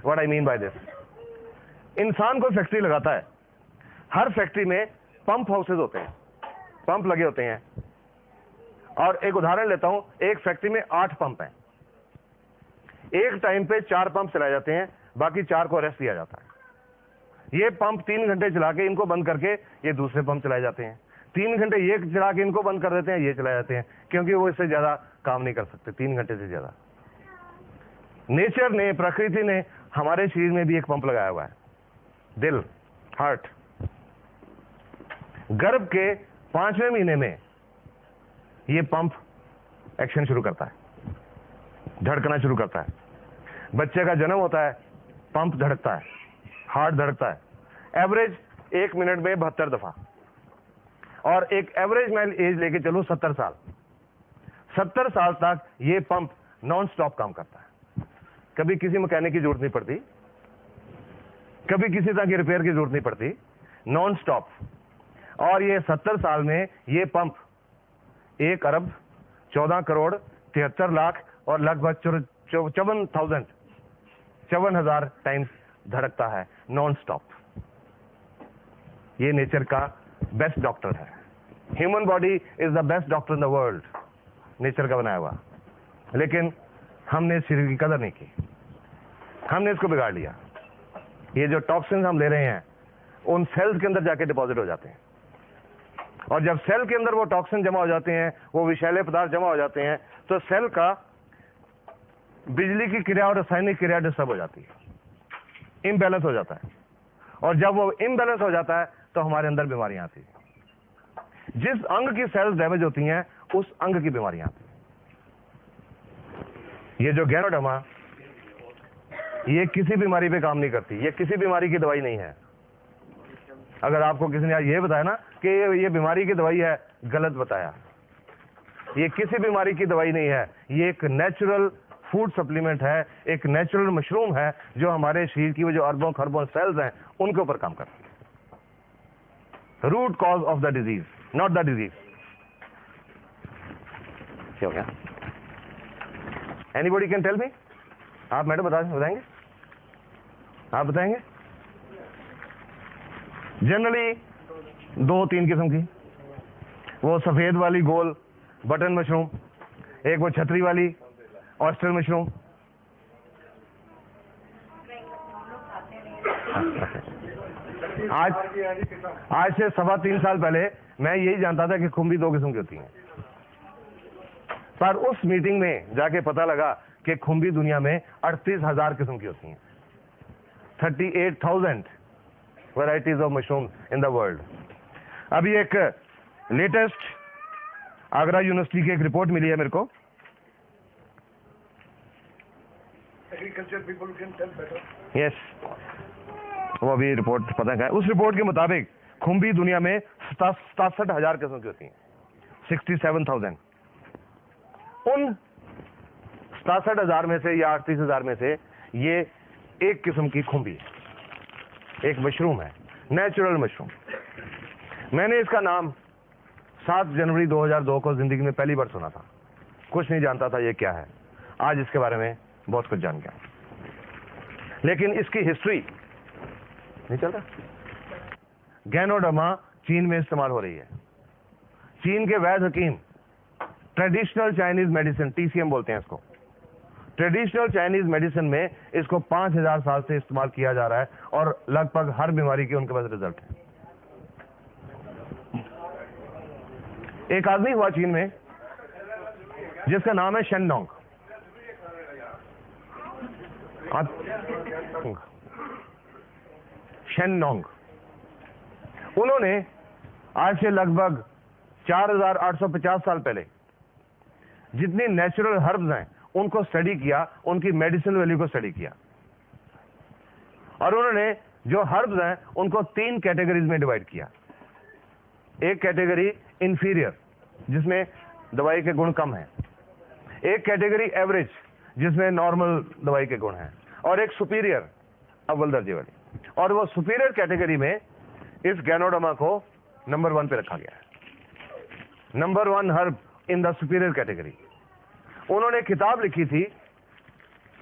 what I mean by this. इंसान को फैक्ट्री लगाता है, हर फैक्ट्री में पंप हाउसेज होते हैं, पंप लगे होते हैं। और एक उदाहरण लेता हूं, एक फैक्ट्री में 8 पंप हैं। एक टाइम पे 4 पंप चलाए जाते हैं, बाकी 4 को रेस्ट दिया जाता है। ये पंप 3 घंटे चला के इनको बंद करके ये दूसरे पंप चलाए जाते हैं। 3 घंटे ये चला के इनको बंद कर देते हैं, ये चलाए जाते हैं, क्योंकि वो इससे ज्यादा काम नहीं कर सकते 3 घंटे से ज्यादा। नेचर ने, प्रकृति ने हमारे शरीर में भी एक पंप लगाया हुआ है, दिल, हार्ट। गर्भ के 5वें महीने में ये पंप एक्शन शुरू करता है, धड़कना शुरू करता है। बच्चे का जन्म होता है, पंप धड़कता है, हार्ट धड़कता है। एवरेज 1 मिनट में 72 दफा। और एक एवरेज मैं एज लेके चलूं 70 साल, 70 साल तक ये पंप नॉन स्टॉप काम करता है। कभी किसी मैकेनिक की जरूरत नहीं पड़ती, कभी किसी तरह की रिपेयर की जरूरत नहीं पड़ती, नॉन स्टॉप। और ये 70 साल में ये पंप 1 अरब 14 करोड़ 73 लाख और लगभग 54,000 टाइम्स धड़कता है नॉन स्टॉप। ये नेचर का बेस्ट डॉक्टर है। Human body is the best doctor in the world, nature का बनाया हुआ। लेकिन हमने इस शरीर की कदर नहीं की, हमने इसको बिगाड़ लिया। ये जो टॉक्सिन्स हम ले रहे हैं, उन सेल्स के अंदर जाके डिपॉजिट हो जाते हैं। और जब सेल के अंदर वो टॉक्सिन जमा हो जाते हैं, वो विषैले पदार्थ जमा हो जाते हैं, तो सेल का बिजली की क्रिया और रासायनिक क्रिया डिस्टर्ब हो जाती है, इम्बैलेंस हो जाता है। और जब वो इम्बैलेंस हो जाता है, तो हमारे अंदर बीमारियां आती हैं। जिस अंग की सेल्स डैमेज होती हैं, उस अंग की बीमारियां आती हैं। ये जो गैनोडर्मा, ये किसी बीमारी पे काम नहीं करती, ये किसी बीमारी की दवाई नहीं है। अगर आपको किसी ने ये बताया ना कि ये बीमारी की दवाई है, गलत बताया। ये किसी बीमारी की दवाई नहीं है, ये एक नेचुरल फूड सप्लीमेंट है, एक नेचुरल मशरूम है, जो हमारे शरीर की वो जो अरबों खरबों सेल्स हैं, उनके ऊपर काम करता है। Root cause of the disease, not the disease. क्या हो गया? Anybody can tell me? आप मैडम बताएंगे? आप बताएंगे? जनरली 2-3 किस्म की, वो सफेद वाली गोल बटन मशरूम, एक वो छतरी वाली ऑयस्टर मशरूम। आज से 3.25 साल पहले मैं यही जानता था कि खुम्बी 2 किस्म की होती हैं, पर उस मीटिंग में जाके पता लगा कि खुम्बी दुनिया में 38,000 किस्म की होती हैं। 38,000 varieties of mushroom in the world. अभी एक लेटेस्ट आगरा यूनिवर्सिटी की एक रिपोर्ट मिली है मेरे को, agriculture people can tell better. Yes, वो अभी रिपोर्ट पता है। उस रिपोर्ट के मुताबिक खुम्बी दुनिया में 67,000 किस्म की होती हैं, 67,000। उन 67,000 में से या 38,000 में से ये एक किस्म की खुम्बी है, एक मशरूम है, नेचुरल मशरूम। मैंने इसका नाम 7 जनवरी 2002 को जिंदगी में पहली बार सुना था, कुछ नहीं जानता था ये क्या है। आज इसके बारे में बहुत कुछ जान गया, लेकिन इसकी हिस्ट्री नहीं चल रहा। गैनोडर्मा चीन में इस्तेमाल हो रही है। चीन के वैद्य हकीम ट्रेडिशनल चाइनीज मेडिसिन, TCM बोलते हैं इसको, ट्रेडिशनल चाइनीज मेडिसिन में इसको 5,000 साल से इस्तेमाल किया जा रहा है और लगभग हर बीमारी के उनके पास रिजल्ट है। एक आदमी हुआ चीन में जिसका नाम है शेनडोंग। शेनडोंग, उन्होंने आज से लगभग 4,850 साल पहले जितनी नेचुरल हर्ब्स हैं उनको स्टडी किया, उनकी मेडिसिन वैल्यू को स्टडी किया, और उन्होंने जो हर्ब्स हैं उनको 3 कैटेगरीज में डिवाइड किया। एक कैटेगरी इंफीरियर, जिसमें दवाई के गुण कम हैं, एक कैटेगरी एवरेज, जिसमें नॉर्मल दवाई के गुण हैं, और एक सुपीरियर, अव्वल दर्जे वाली। और वो सुपीरियर कैटेगरी में इस गैनोडर्मा को नंबर 1 पे रखा गया है, number 1 herb in the superior category. उन्होंने किताब लिखी थी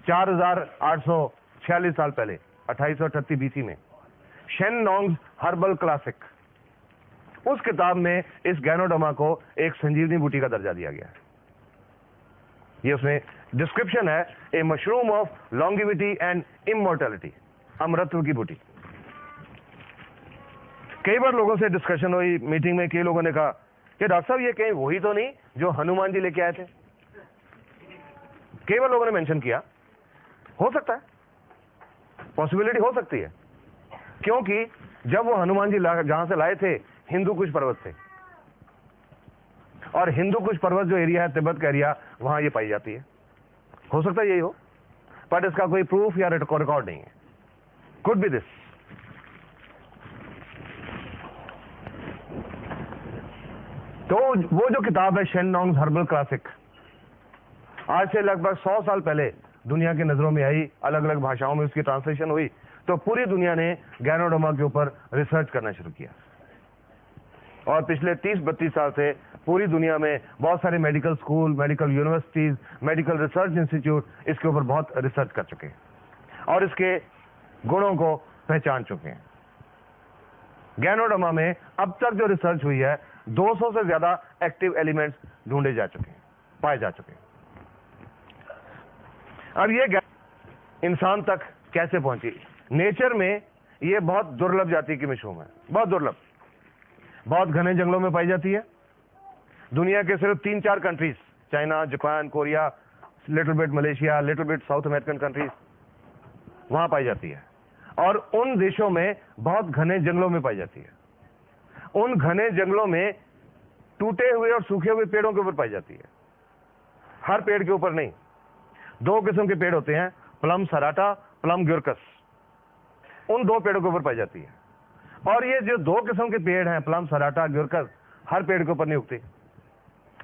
4,846 साल पहले, 2838 BC में, शेनडोंग्स हर्बल क्लासिक। उस किताब में इस गैनोडर्मा को एक संजीवनी बूटी का दर्जा दिया गया है। ये उसमें डिस्क्रिप्शन है, a mushroom of longevity and immortality, अमरत्व की बूटी। कई बार लोगों से डिस्कशन हुई मीटिंग में, कई लोगों ने कहा कि डॉक्टर साहब ये कहीं वही तो नहीं जो हनुमान जी लेके आए थे। कई बार लोगों ने मेंशन किया, हो सकता है, पॉसिबिलिटी हो सकती है, क्योंकि जब वो हनुमान जी जहां से लाए थे हिंदू कुश पर्वत से, और हिंदू कुश पर्वत जो एरिया है, तिब्बत का एरिया, वहां ये पाई जाती है। हो सकता है यही हो, पर इसका कोई प्रूफ या रिकॉर्ड नहीं है। Could be this. तो वो जो किताब है शेनडोंग्स हर्बल क्लासिक, आज से लगभग 100 साल पहले दुनिया की नजरों में आई, अलग अलग भाषाओं में उसकी ट्रांसलेशन हुई, तो पूरी दुनिया ने गैनोडर्मा के ऊपर रिसर्च करना शुरू किया। और पिछले 30-32 साल से पूरी दुनिया में बहुत सारे medical school, medical universities, medical research institute इसके ऊपर बहुत रिसर्च कर चुके हैं और इसके गुणों को पहचान चुके हैं। गैनोडर्मा में अब तक जो रिसर्च हुई है, 200 से ज्यादा एक्टिव एलिमेंट्स ढूंढे जा चुके हैं, पाए जा चुके हैं। अब ये इंसान तक कैसे पहुंची? नेचर में ये बहुत दुर्लभ जाति की मशरूम है, बहुत दुर्लभ, बहुत घने जंगलों में पाई जाती है। दुनिया के सिर्फ 3-4 countries, China, Japan, Korea, little bit Malaysia, little bit south American countries, वहां पाई जाती है। और उन देशों में बहुत घने जंगलों में पाई जाती है। उन घने जंगलों में टूटे हुए और सूखे हुए पेड़ों के ऊपर पाई जाती है, हर पेड़ के ऊपर नहीं। 2 किस्म के पेड़ होते हैं, प्लम सराटा, प्लम ग्यूरकस, उन 2 पेड़ों के ऊपर पाई जाती है। और ये जो 2 किस्म के पेड़ हैं, प्लम सराटा, ग्यूरकस, हर पेड़ के ऊपर नहीं उगती।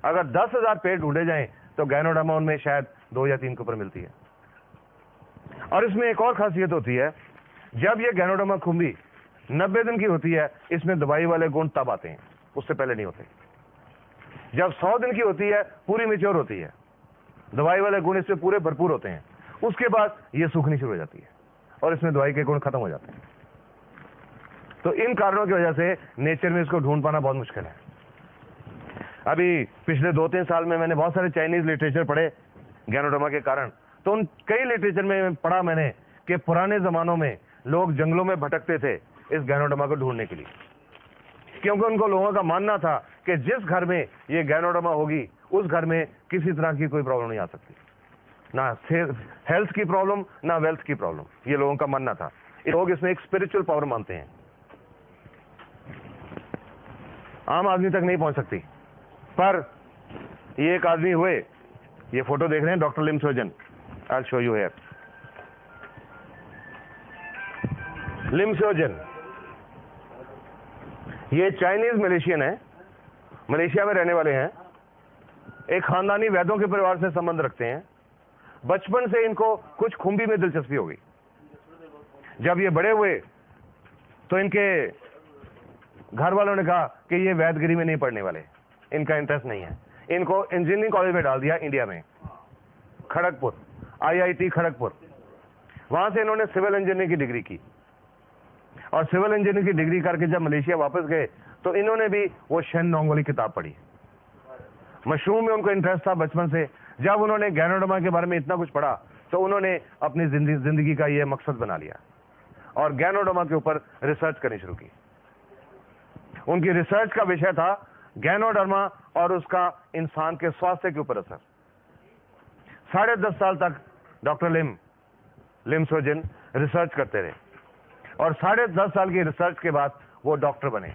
अगर 10,000 पेड़ ढूंढे जाएं तो गैनोडर्मा उनमें शायद 2 या 3 के ऊपर मिलती है। और इसमें एक और खासियत होती है, जब ये गैनोडर्मा खुम्बी 90 दिन की होती है, इसमें दवाई वाले गुण तब आते हैं, उससे पहले नहीं होते। जब 100 दिन की होती है, पूरी मैच्योर होती है, दवाई वाले गुण इसमें पूरे भरपूर होते हैं। उसके बाद ये सूखनी शुरू हो जाती है और इसमें दवाई के गुण खत्म हो जाते हैं। तो इन कारणों की वजह से नेचर में इसको ढूंढ पाना बहुत मुश्किल है। अभी पिछले 2-3 साल में मैंने बहुत सारे चाइनीज लिटरेचर पढ़े गैनोडर्मा के कारण। तो उन कई लिटरेचर में पढ़ा मैंने कि पुराने जमानों में लोग जंगलों में भटकते थे इस गैनोडर्मा को ढूंढने के लिए, क्योंकि उनको लोगों का मानना था कि जिस घर में ये गैनोडर्मा होगी उस घर में किसी तरह की कोई प्रॉब्लम नहीं आ सकती, ना हेल्थ की प्रॉब्लम ना वेल्थ की प्रॉब्लम, ये लोगों का मानना था। लोग इसमें एक स्पिरिचुअल पावर मानते हैं, आम आदमी तक नहीं पहुंच सकती। पर ये एक आदमी हुए, ये फोटो देख रहे हैं, doctor Lim Sojan, I will show you here. Lim Sojan ये चाइनीज मलेशियन है, मलेशिया में रहने वाले हैं, एक खानदानी वैद्यों के परिवार से संबंध रखते हैं। बचपन से इनको कुछ खुंबी में दिलचस्पी हो गई। जब ये बड़े हुए तो इनके घर वालों ने कहा कि ये वैदगिरी में नहीं पढ़ने वाले, इनका इंटरेस्ट नहीं है। इनको इंजीनियरिंग कॉलेज में डाल दिया इंडिया में, खड़गपुर, IIT खड़गपुर। वहां से इन्होंने सिविल इंजीनियरिंग की डिग्री की, और सिविल इंजीनियरिंग की डिग्री करके जब मलेशिया वापस गए तो इन्होंने भी वो शेन नोंग वाली किताब पढ़ी। मशरूम में उनको इंटरेस्ट था बचपन से। जब उन्होंने गैनोडर्मा के बारे में इतना कुछ पढ़ा तो उन्होंने अपनी जिंदगी का ये मकसद बना लिया और गैनोडर्मा के ऊपर रिसर्च करनी शुरू की। उनकी रिसर्च का विषय था गैनोडर्मा और उसका इंसान के स्वास्थ्य के ऊपर असर। 10.5 साल तक डॉक्टर लिम सोजन रिसर्च करते रहे, और 10.5 साल की रिसर्च के बाद वो डॉक्टर बने।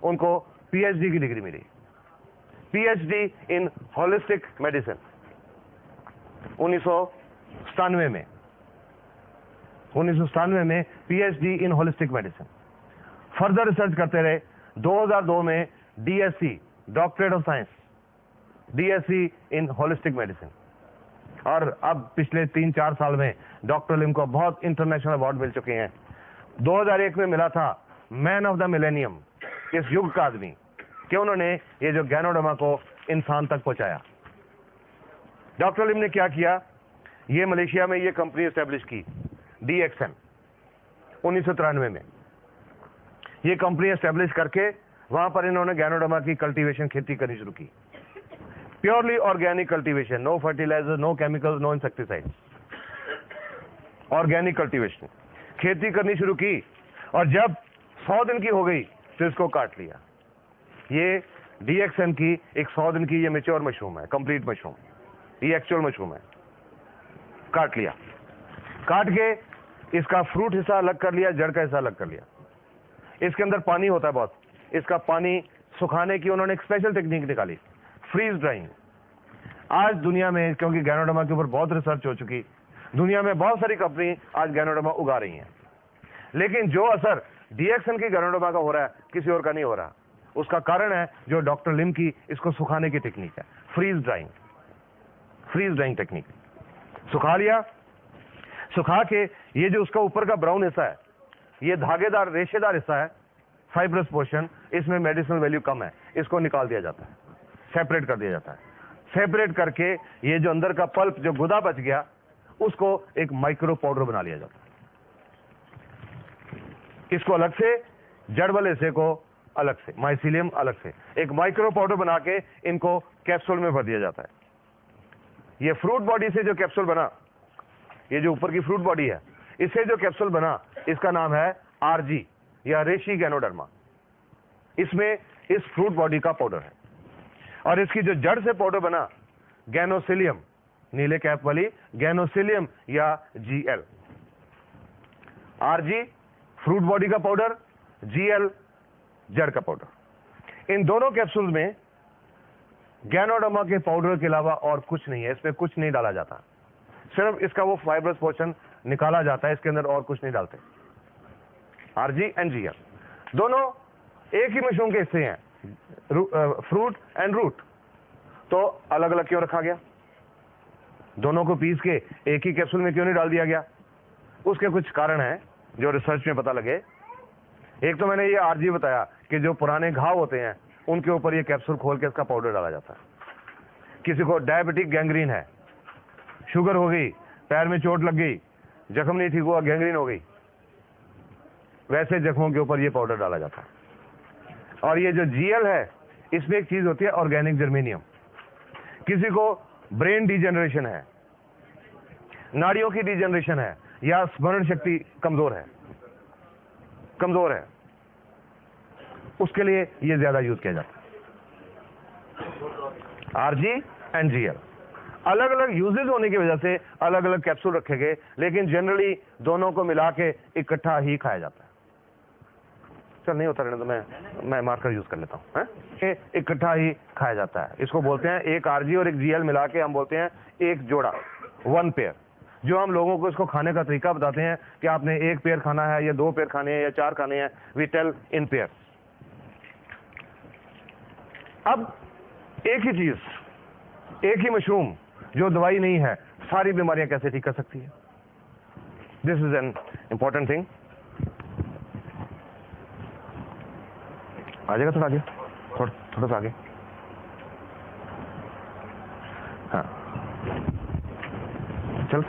उनको PhD की डिग्री मिली, PhD इन होलिस्टिक मेडिसिन 1997 में PhD इन होलिस्टिक मेडिसिन। फर्दर रिसर्च करते रहे। 2002 में DSc, doctorate of science, DSc in holistic medicine. और अब पिछले 3-4 साल में डॉक्टर लिम को बहुत इंटरनेशनल अवार्ड मिल चुके हैं। 2001 में मिला था मैन ऑफ द मिलेनियम, इस युग का आदमी, कि उन्होंने ये जो गैनोडर्मा को इंसान तक पहुंचाया। डॉक्टर लिम ने क्या किया, ये मलेशिया में ये कंपनी एस्टेब्लिश की, DXN 1993 में। ये कंपनी एस्टेब्लिश करके वहां पर इन्होंने गैनोडर्मा की कल्टीवेशन, खेती करनी शुरू की। Purely organic cultivation, no fertiliser, no chemicals, no insecticides, organic cultivation, खेती करनी शुरू की। और जब 100 दिन की हो गई तो इसको काट लिया। ये DXN की एक 100 दिन की ये मैच्योर मशरूम है, कंप्लीट मशरूम, ये एक्चुअल मशरूम है। काट लिया, काट के इसका फ्रूट हिस्सा अलग कर लिया, जड़ का हिस्सा अलग कर लिया। इसके अंदर पानी होता है बहुत, इसका पानी सुखाने की उन्होंने एक स्पेशल टेक्निक निकाली, फ्रीज ड्राइंग। आज दुनिया में, क्योंकि गैनोडर्मा के ऊपर बहुत रिसर्च हो चुकी, दुनिया में बहुत सारी कंपनी आज गैनोडर्मा उगा रही हैं, लेकिन जो असर DXN की गैनोडर्मा का हो रहा है किसी और का नहीं हो रहा। उसका कारण है जो डॉक्टर लिम की इसको सुखाने की टेक्निक है, फ्रीज ड्राइंग टेक्निक। सुखा लिया, सुखा के ये जो उसका ऊपर का ब्राउन हिस्सा है, ये धागेदार रेशेदार हिस्सा है, फाइब्रस पोर्शन, इसमें मेडिसिनल वैल्यू कम है, इसको निकाल दिया जाता है, सेपरेट कर दिया जाता है। सेपरेट करके ये जो अंदर का पल्प, जो गुदा बच गया, उसको एक माइक्रो पाउडर बना लिया जाता है। इसको अलग से, जड़ वाले हिस्से को अलग से, माइसीलियम अलग से, एक माइक्रो पाउडर बना के इनको कैप्सूल में भर दिया जाता है। ये फ्रूट बॉडी से जो कैप्सूल बना, ये जो ऊपर की फ्रूट बॉडी है, इससे जो कैप्सूल बना, इसका नाम है RG या रेशी गैनोडर्मा। इसमें इस फ्रूट बॉडी का पाउडर है। और इसकी जो जड़ से पाउडर बना, गैनोसिलियम, नीले कैप वाली गैनोसिलियम या GL। RG फ्रूट बॉडी का पाउडर, GL जड़ का पाउडर। इन दोनों कैप्सूल में गैनोडर्मा के पाउडर के अलावा और कुछ नहीं है, इसमें कुछ नहीं डाला जाता, सिर्फ इसका वो फाइब्रस पोर्शन निकाला जाता है, इसके अंदर और कुछ नहीं डालते। RG एंड GL दोनों एक ही मशरूम के हिस्से हैं, फ्रूट एंड रूट। तो अलग अलग क्यों रखा गया? दोनों को पीस के एक ही कैप्सूल में क्यों नहीं डाल दिया गया? उसके कुछ कारण हैं जो रिसर्च में पता लगे। एक तो मैंने ये RG बताया कि जो पुराने घाव होते हैं उनके ऊपर ये कैप्सूल खोल के इसका पाउडर डाला जाता है। किसी को डायबिटिक गैंग्रीन है, शुगर हो गई, पैर में चोट लग गई, जख्म नहीं ठीक हुआ, गैंग्रीन हो गई, वैसे जख्मों के ऊपर ये पाउडर डाला जाता है। और ये जो GL है, इसमें एक चीज होती है ऑर्गेनिक जर्मेनियम। किसी को ब्रेन डिजेनरेशन है, नाड़ियों की डिजेनरेशन है, या स्मरण शक्ति कमजोर है, कमजोर है, उसके लिए ये ज्यादा यूज किया जाता है। आरजी एंड जीएल अलग अलग यूजेज होने की वजह से अलग अलग कैप्सूल रखे गए, लेकिन जनरली दोनों को मिला के इकट्ठा ही खाया जाता है। चल नहीं होता रहने तो मैं मार्कर यूज कर लेता हूं। इकट्ठा ही खाया जाता है। इसको बोलते हैं, एक आरजी और एक जीएल मिला के हम बोलते हैं एक जोड़ा, 1 पेयर। जो हम लोगों को इसको खाने का तरीका बताते हैं कि आपने 1 पेयर खाना है या 2 पेयर खाने हैं या 4 खाने हैं, वी टेल इन पेयर। अब एक ही चीज, एक ही मशरूम जो दवाई नहीं है, सारी बीमारियां कैसे ठीक कर सकती है? This is an important thing. आ जाएगा थोड़ा आगे, थोड़ा सा आगे। हाँ चल।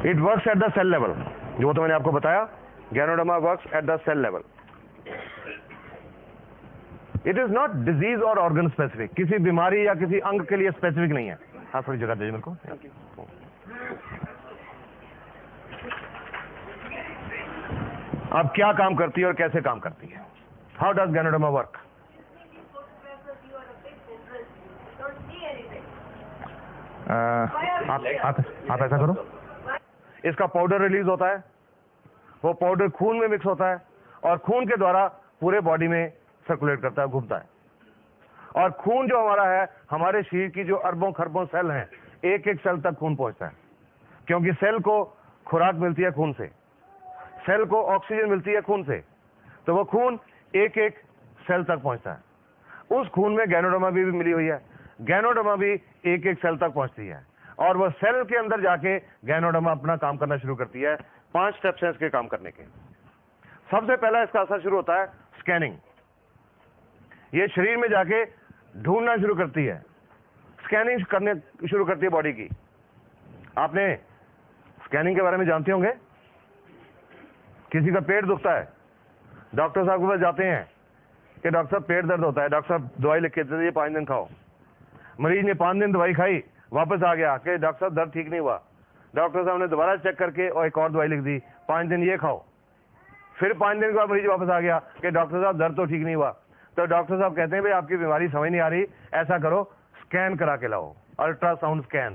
It works at the cell level, जो तो मैंने आपको बताया, Ganoderma works at the cell level. It is not disease और ऑर्गन स्पेसिफिक, किसी बीमारी या किसी अंग के लिए स्पेसिफिक नहीं है। हाँ थोड़ी जगह दीजिए मेरे को। अब क्या काम करती है और कैसे काम करती है? How does ganoderma work? आप ऐसा करो, इसका पाउडर रिलीज होता है, वो पाउडर खून में मिक्स होता है और खून के द्वारा पूरे बॉडी में सर्कुलेट करता है, घूमता है। और खून जो हमारा है, हमारे शरीर की जो अरबों खरबों सेल हैं, एक एक सेल तक खून पहुंचता है, क्योंकि सेल को खुराक मिलती है खून से, सेल को ऑक्सीजन मिलती है खून से, तो वो खून एक एक सेल तक पहुंचता है। उस खून में गैनोडर्मा भी मिली हुई है, गैनोडर्मा भी एक एक सेल तक पहुंचती है और वो सेल के अंदर जाके गैनोडर्मा अपना काम करना शुरू करती है। 5 स्टेप्स हैं इसके काम करने के। सबसे पहला इसका असर शुरू होता है स्कैनिंग। ये शरीर में जाके ढूंढना शुरू करती है, स्कैनिंग करने शुरू करती है बॉडी की। आपने स्कैनिंग के बारे में जानते होंगे, किसी का पेट दुखता है, डॉक्टर साहब के पास जाते हैं कि डॉक्टर साहब पेट दर्द होता है, डॉक्टर साहब दवाई लिख के देते हैं, 5 दिन खाओ। मरीज ने 5 दिन दवाई खाई, वापस आ गया कि डॉक्टर साहब दर्द ठीक नहीं हुआ। डॉक्टर साहब ने दोबारा चेक करके और एक और दवाई लिख दी, 5 दिन ये खाओ। फिर 5 दिन के बाद मरीज वापस आ गया कि डॉक्टर साहब दर्द तो ठीक नहीं हुआ। तो डॉक्टर साहब कहते हैं भाई आपकी बीमारी समझ नहीं आ रही, ऐसा करो स्कैन करा के लाओ, अल्ट्रासाउंड स्कैन,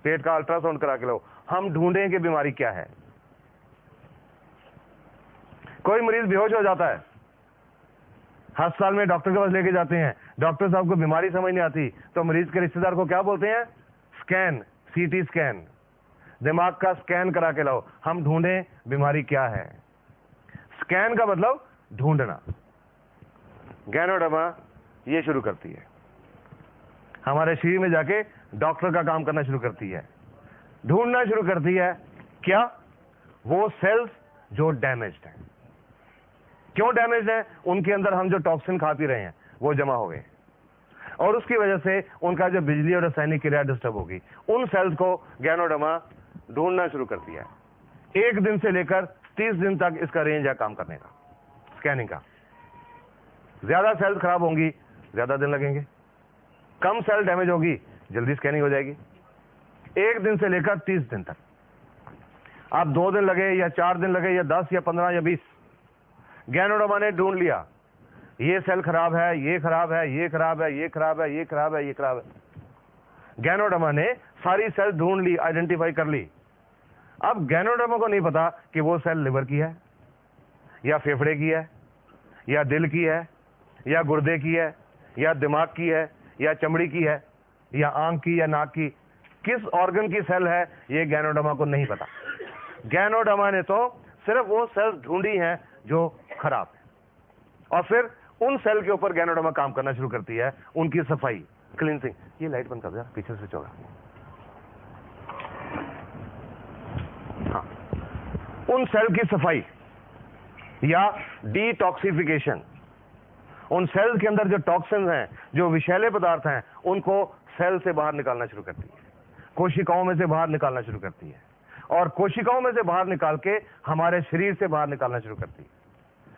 पेट का अल्ट्रासाउंड करा के लाओ, हम ढूंढें कि बीमारी क्या है। कोई मरीज बेहोश हो जाता है, अस्पताल में डॉक्टर के पास लेके जाते हैं, डॉक्टर साहब को बीमारी समझ नहीं आती, तो मरीज के रिश्तेदार को क्या बोलते हैं? स्कैन, सीटी स्कैन, दिमाग का स्कैन करा के लाओ, हम ढूंढें बीमारी क्या है। स्कैन का मतलब ढूंढना। गैनोडर्मा ये शुरू करती है, हमारे शरीर में जाके डॉक्टर का काम करना शुरू करती है, ढूंढना शुरू करती है क्या? वो सेल्स जो डैमेज्ड हैं। क्यों डैमेज्ड हैं? उनके अंदर हम जो टॉक्सिन खा पी रहे हैं वो जमा हो गए और उसकी वजह से उनका जो बिजली और रासायनिक क्रिया डिस्टर्ब होगी। उन सेल्स को गैनोडर्मा ढूंढना शुरू करती है। 1 दिन से लेकर 30 दिन तक इसका रेंज है काम करने का, स्कैनिंग का। ज्यादा सेल्स खराब होंगी, ज्यादा दिन लगेंगे, कम सेल डैमेज होगी, जल्दी स्कैनिंग हो जाएगी। 1 दिन से लेकर 30 दिन तक। आप 2 दिन लगे या 4 दिन लगे या 10 या 15 या 20, गैनोडर्मा ने ढूंढ लिया ये सेल खराब है, ये खराब है, ये खराब है, ये खराब है, ये खराब है, ये खराब है। गैनोडर्मा ने सारी सेल ढूंढ ली, आइडेंटिफाई कर ली। अब गैनोडर्मा को नहीं पता कि वो सेल लिवर की है या फेफड़े की है या दिल की है या गुर्दे की है या दिमाग की है या चमड़ी की है या आंख की या नाक की, किस ऑर्गन की सेल है, ये गैनोडर्मा को नहीं पता। गैनोडर्मा ने तो सिर्फ वो सेल्स ढूंढी हैं जो खराब है और फिर उन सेल के ऊपर गैनोडर्मा काम करना शुरू करती है, उनकी सफाई, क्लींसिंग। ये लाइट बंद कर दो, पीछे से होगा। हाँ, उन सेल की सफाई या डिटॉक्सिफिकेशन, उन सेल्स के अंदर जो टॉक्सिन हैं, जो विषैले पदार्थ हैं, उनको सेल से बाहर निकालना शुरू करती है, कोशिकाओं में से बाहर निकालना शुरू करती है और कोशिकाओं में से बाहर निकाल के हमारे शरीर से बाहर निकालना शुरू करती है।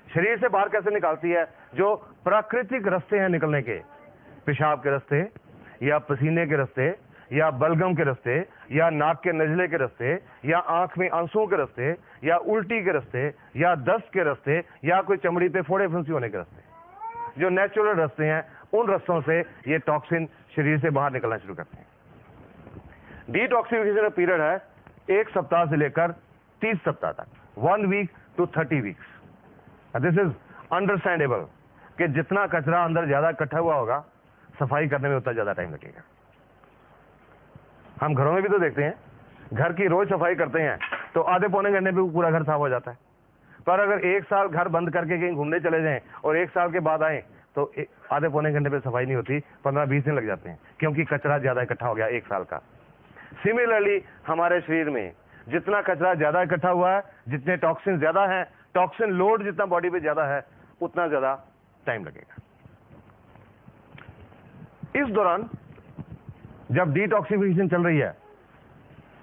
शरीर से बाहर कैसे निकालती है? जो प्राकृतिक रास्ते हैं निकलने के, पेशाब के रास्ते या पसीने के रास्ते या बलगम के रास्ते या नाक के नजले के रास्ते या आंख में आंसुओं के रास्ते या उल्टी के रास्ते या दस्त के रास्ते या कोई चमड़ी पे फोड़े फुंसी होने के रास्ते, जो नेचुरल रास्ते हैं, उन रास्तों से ये टॉक्सिन शरीर से बाहर निकलना शुरू करते हैं। डिटॉक्सिफिकेशन का पीरियड है 1 सप्ताह से लेकर 30 सप्ताह तक, 1 week to 30 weeks. This is understandable कि जितना कचरा अंदर ज्यादा इकट्ठा हुआ होगा, सफाई करने में उतना ज्यादा टाइम लगेगा। हम घरों में भी तो देखते हैं, घर की रोज सफाई करते हैं तो आधे पौने घंटे में पूरा घर साफ हो जाता है। पर अगर 1 साल घर बंद करके कहीं घूमने चले जाएं और 1 साल के बाद आए तो आधे पौने घंटे में सफाई नहीं होती, 15-20 दिन लग जाते हैं, क्योंकि कचरा ज्यादा इकट्ठा हो गया 1 साल का। सिमिलरली हमारे शरीर में जितना कचरा ज्यादा इकट्ठा हुआ है, जितने टॉक्सिन ज्यादा है, टॉक्सिन लोड जितना बॉडी पे ज्यादा है, उतना ज्यादा टाइम लगेगा। इस दौरान जब डिटॉक्सिफिकेशन चल रही है,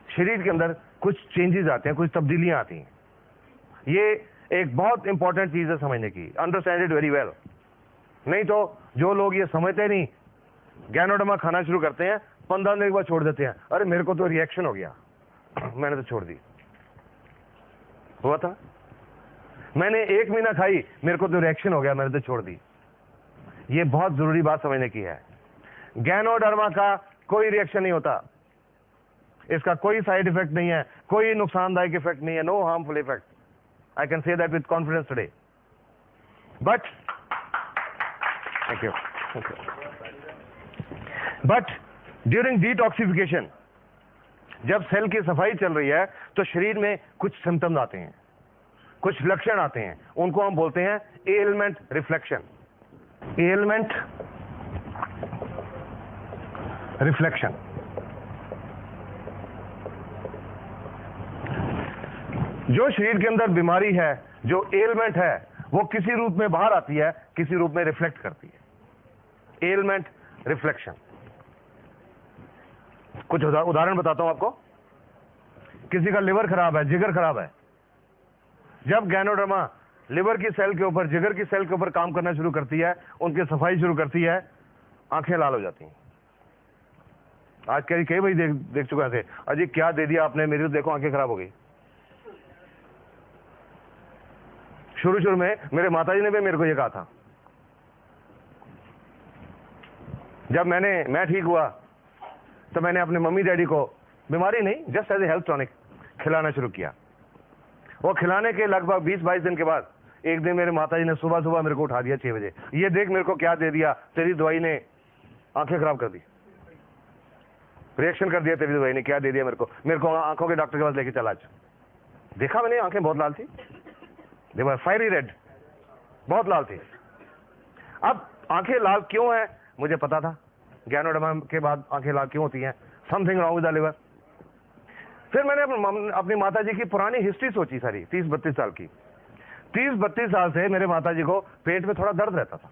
शरीर के अंदर कुछ चेंजेस आते हैं, कुछ तब्दीलियां आती हैं। ये एक बहुत इंपॉर्टेंट चीज है समझने की, अंडरस्टैंड इट वेरी वेल। नहीं तो जो लोग ये समझते नहीं, गैनोडर्मा खाना शुरू करते हैं, 15 दिन के बाद छोड़ देते हैं। अरे मेरे को तो रिएक्शन हो गया, मैंने तो छोड़ दी। हुआ था, मैंने 1 महीना खाई, मेरे को तो रिएक्शन हो गया, मैंने तो छोड़ दी। ये बहुत जरूरी बात समझने की है। गैनोडर्मा का कोई रिएक्शन नहीं होता, इसका कोई साइड इफेक्ट नहीं है, कोई नुकसानदायक इफेक्ट नहीं है, no harmful effect. I can say that with confidence today. But thank you. But during detoxification, जब सेल की सफाई चल रही है, तो शरीर में कुछ सिम्टम्स आते हैं, कुछ लक्षण आते हैं, उनको हम बोलते हैं एलिमेंट रिफ्लेक्शन। Element reflection. जो शरीर के अंदर बीमारी है, जो एलिमेंट है, वो किसी रूप में बाहर आती है, किसी रूप में रिफ्लेक्ट करती है। Element reflection. कुछ उदाहरण बताता हूं आपको। किसी का लिवर खराब है, जिगर खराब है, जब गैनोडर्मा लिवर की सेल के ऊपर, जिगर की सेल के ऊपर काम करना शुरू करती है, उनकी सफाई शुरू करती है, आंखें लाल हो जाती हैं। आज कई भाई देख चुके थे, अजी क्या दे दिया आपने, मेरी तो देखो आंखें खराब हो गई। शुरू में मेरे माताजी ने भी मेरे को ये कहा था। जब मैं ठीक हुआ तो मैंने अपने मम्मी डैडी को, बीमारी नहीं, just as a health tonic खिलाना शुरू किया। वो खिलाने के लगभग 20-22 दिन के बाद एक दिन मेरे माताजी ने सुबह मेरे को उठा दिया 6 बजे, ये देख मेरे को क्या दे दिया, तेरी दवाई ने आंखें खराब कर दी, रिएक्शन कर दिया, तेरी दवाई ने क्या दे दिया मेरे को आंखों के डॉक्टर के पास लेके चला। देखा मैंने, आंखें बहुत लाल थी, दे वर फायरी रेड, बहुत लाल थी। अब आंखें लाल क्यों है मुझे पता था, गैनोडर्मा के बाद आंखें लाल क्यों होती हैं, something wrong with the liver. फिर मैंने अपनी माताजी की पुरानी हिस्ट्री सोची सारी, 30-32 साल की। 30-32 साल से मेरे माताजी को पेट में थोड़ा दर्द रहता था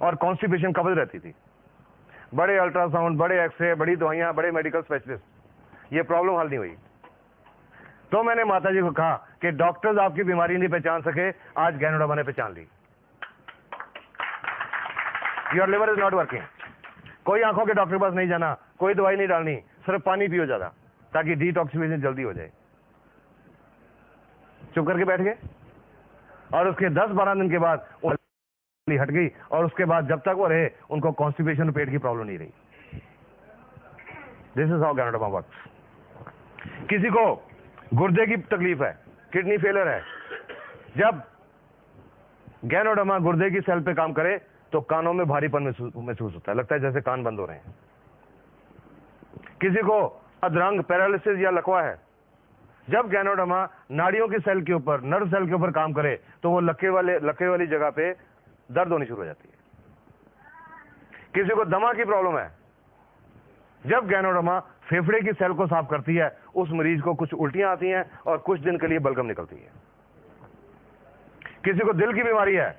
और कॉन्स्टिपेशन, कब्ज रहती थी। बड़े अल्ट्रासाउंड, बड़े एक्सरे, बड़ी दवाइयां, बड़े मेडिकल स्पेशलिस्ट, ये प्रॉब्लम हल नहीं हुई। तो मैंने माताजी को कहा कि डॉक्टर्स आपकी बीमारी नहीं पहचान सके, आज गैनोडर्मा ने पहचान ली। Your liver is not working. कोई आंखों के डॉक्टर के पास नहीं जाना, कोई दवाई नहीं डालनी, सिर्फ पानी पियो ज्यादा, ताकि डिटॉक्सिफिकेशन जल्दी हो जाए। चुप करके बैठ गए और उसके 10-12 दिन के बाद हट गई, और उसके बाद जब तक वो रहे उनको कॉन्स्टिपेशन, पेट की प्रॉब्लम नहीं रही। This is how ganoderma works. किसी को गुर्दे की तकलीफ है, किडनी फेलियर है, जब गैनोडर्मा गुर्दे की सेल पे काम करे तो कानों में भारीपन महसूस होता है, लगता है जैसे कान बंद हो रहे हैं। किसी को अधरंग, पैरालिसिस या लकवा है, जब गैनोडर्मा नाड़ियों की सेल के ऊपर, नर्व सेल के ऊपर काम करे तो वो लकवे वाली जगह पे दर्द होनी शुरू हो जाती है। किसी को दमा की प्रॉब्लम है, जब गैनोडर्मा फेफड़े की सेल को साफ करती है, उस मरीज को कुछ उल्टियां आती हैं और कुछ दिन के लिए बलगम निकलती है। किसी को दिल की बीमारी है,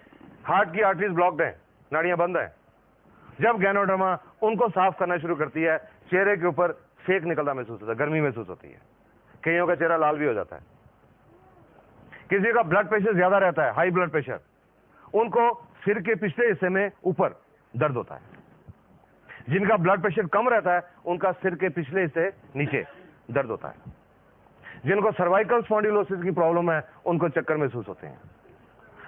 हार्ट की आर्टरीज ब्लॉक्ड है, नाड़ियां बंद है, जब गैनोडर्मा उनको साफ करना शुरू करती है, चेहरे के ऊपर सेक निकलता महसूस होता है, गर्मी महसूस होती है, कईयों का चेहरा लाल भी हो जाता है। किसी का ब्लड प्रेशर ज्यादा रहता है, हाई ब्लड प्रेशर, उनको सिर के पिछले हिस्से में ऊपर दर्द होता है। जिनका ब्लड प्रेशर कम रहता है उनका सिर के पिछले हिस्से नीचे दर्द होता है। जिनको सर्वाइकल स्पॉन्डिलोसिस की प्रॉब्लम है उनको चक्कर महसूस होते हैं।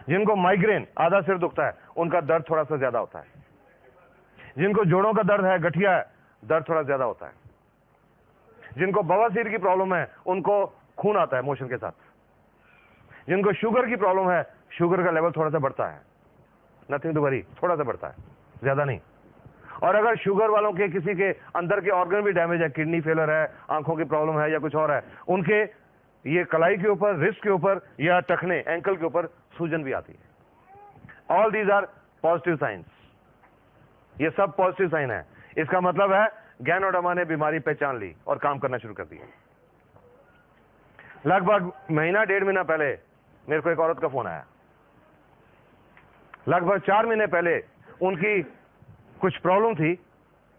जिनको माइग्रेन, आधा सिर दुखता है, उनका दर्द थोड़ा सा ज्यादा होता है। जिनको जोड़ों का दर्द है, गठिया है, दर्द थोड़ा ज्यादा होता है। जिनको बवासीर की प्रॉब्लम है उनको खून आता है मोशन के साथ। जिनको शुगर की प्रॉब्लम है, शुगर का लेवल थोड़ा सा बढ़ता है, नथिंग टू वरी, थोड़ा सा बढ़ता है, ज्यादा नहीं। और अगर शुगर वालों के किसी के अंदर के ऑर्गन भी डैमेज है, किडनी फेलर है, आंखों की प्रॉब्लम है या कुछ और है, उनके ये कलाई के ऊपर, रिस्ट के ऊपर या टखने, एंकल के ऊपर सूजन भी आती है। All these are positive science. ये सब पॉजिटिव साइन है। इसका मतलब है गैनोडर्मा ने बीमारी पहचान ली और काम करना शुरू कर दिया। लगभग महीना, 1.5 महीना पहले मेरे को एक औरत का फोन आया। लगभग 4 महीने पहले उनकी कुछ प्रॉब्लम थी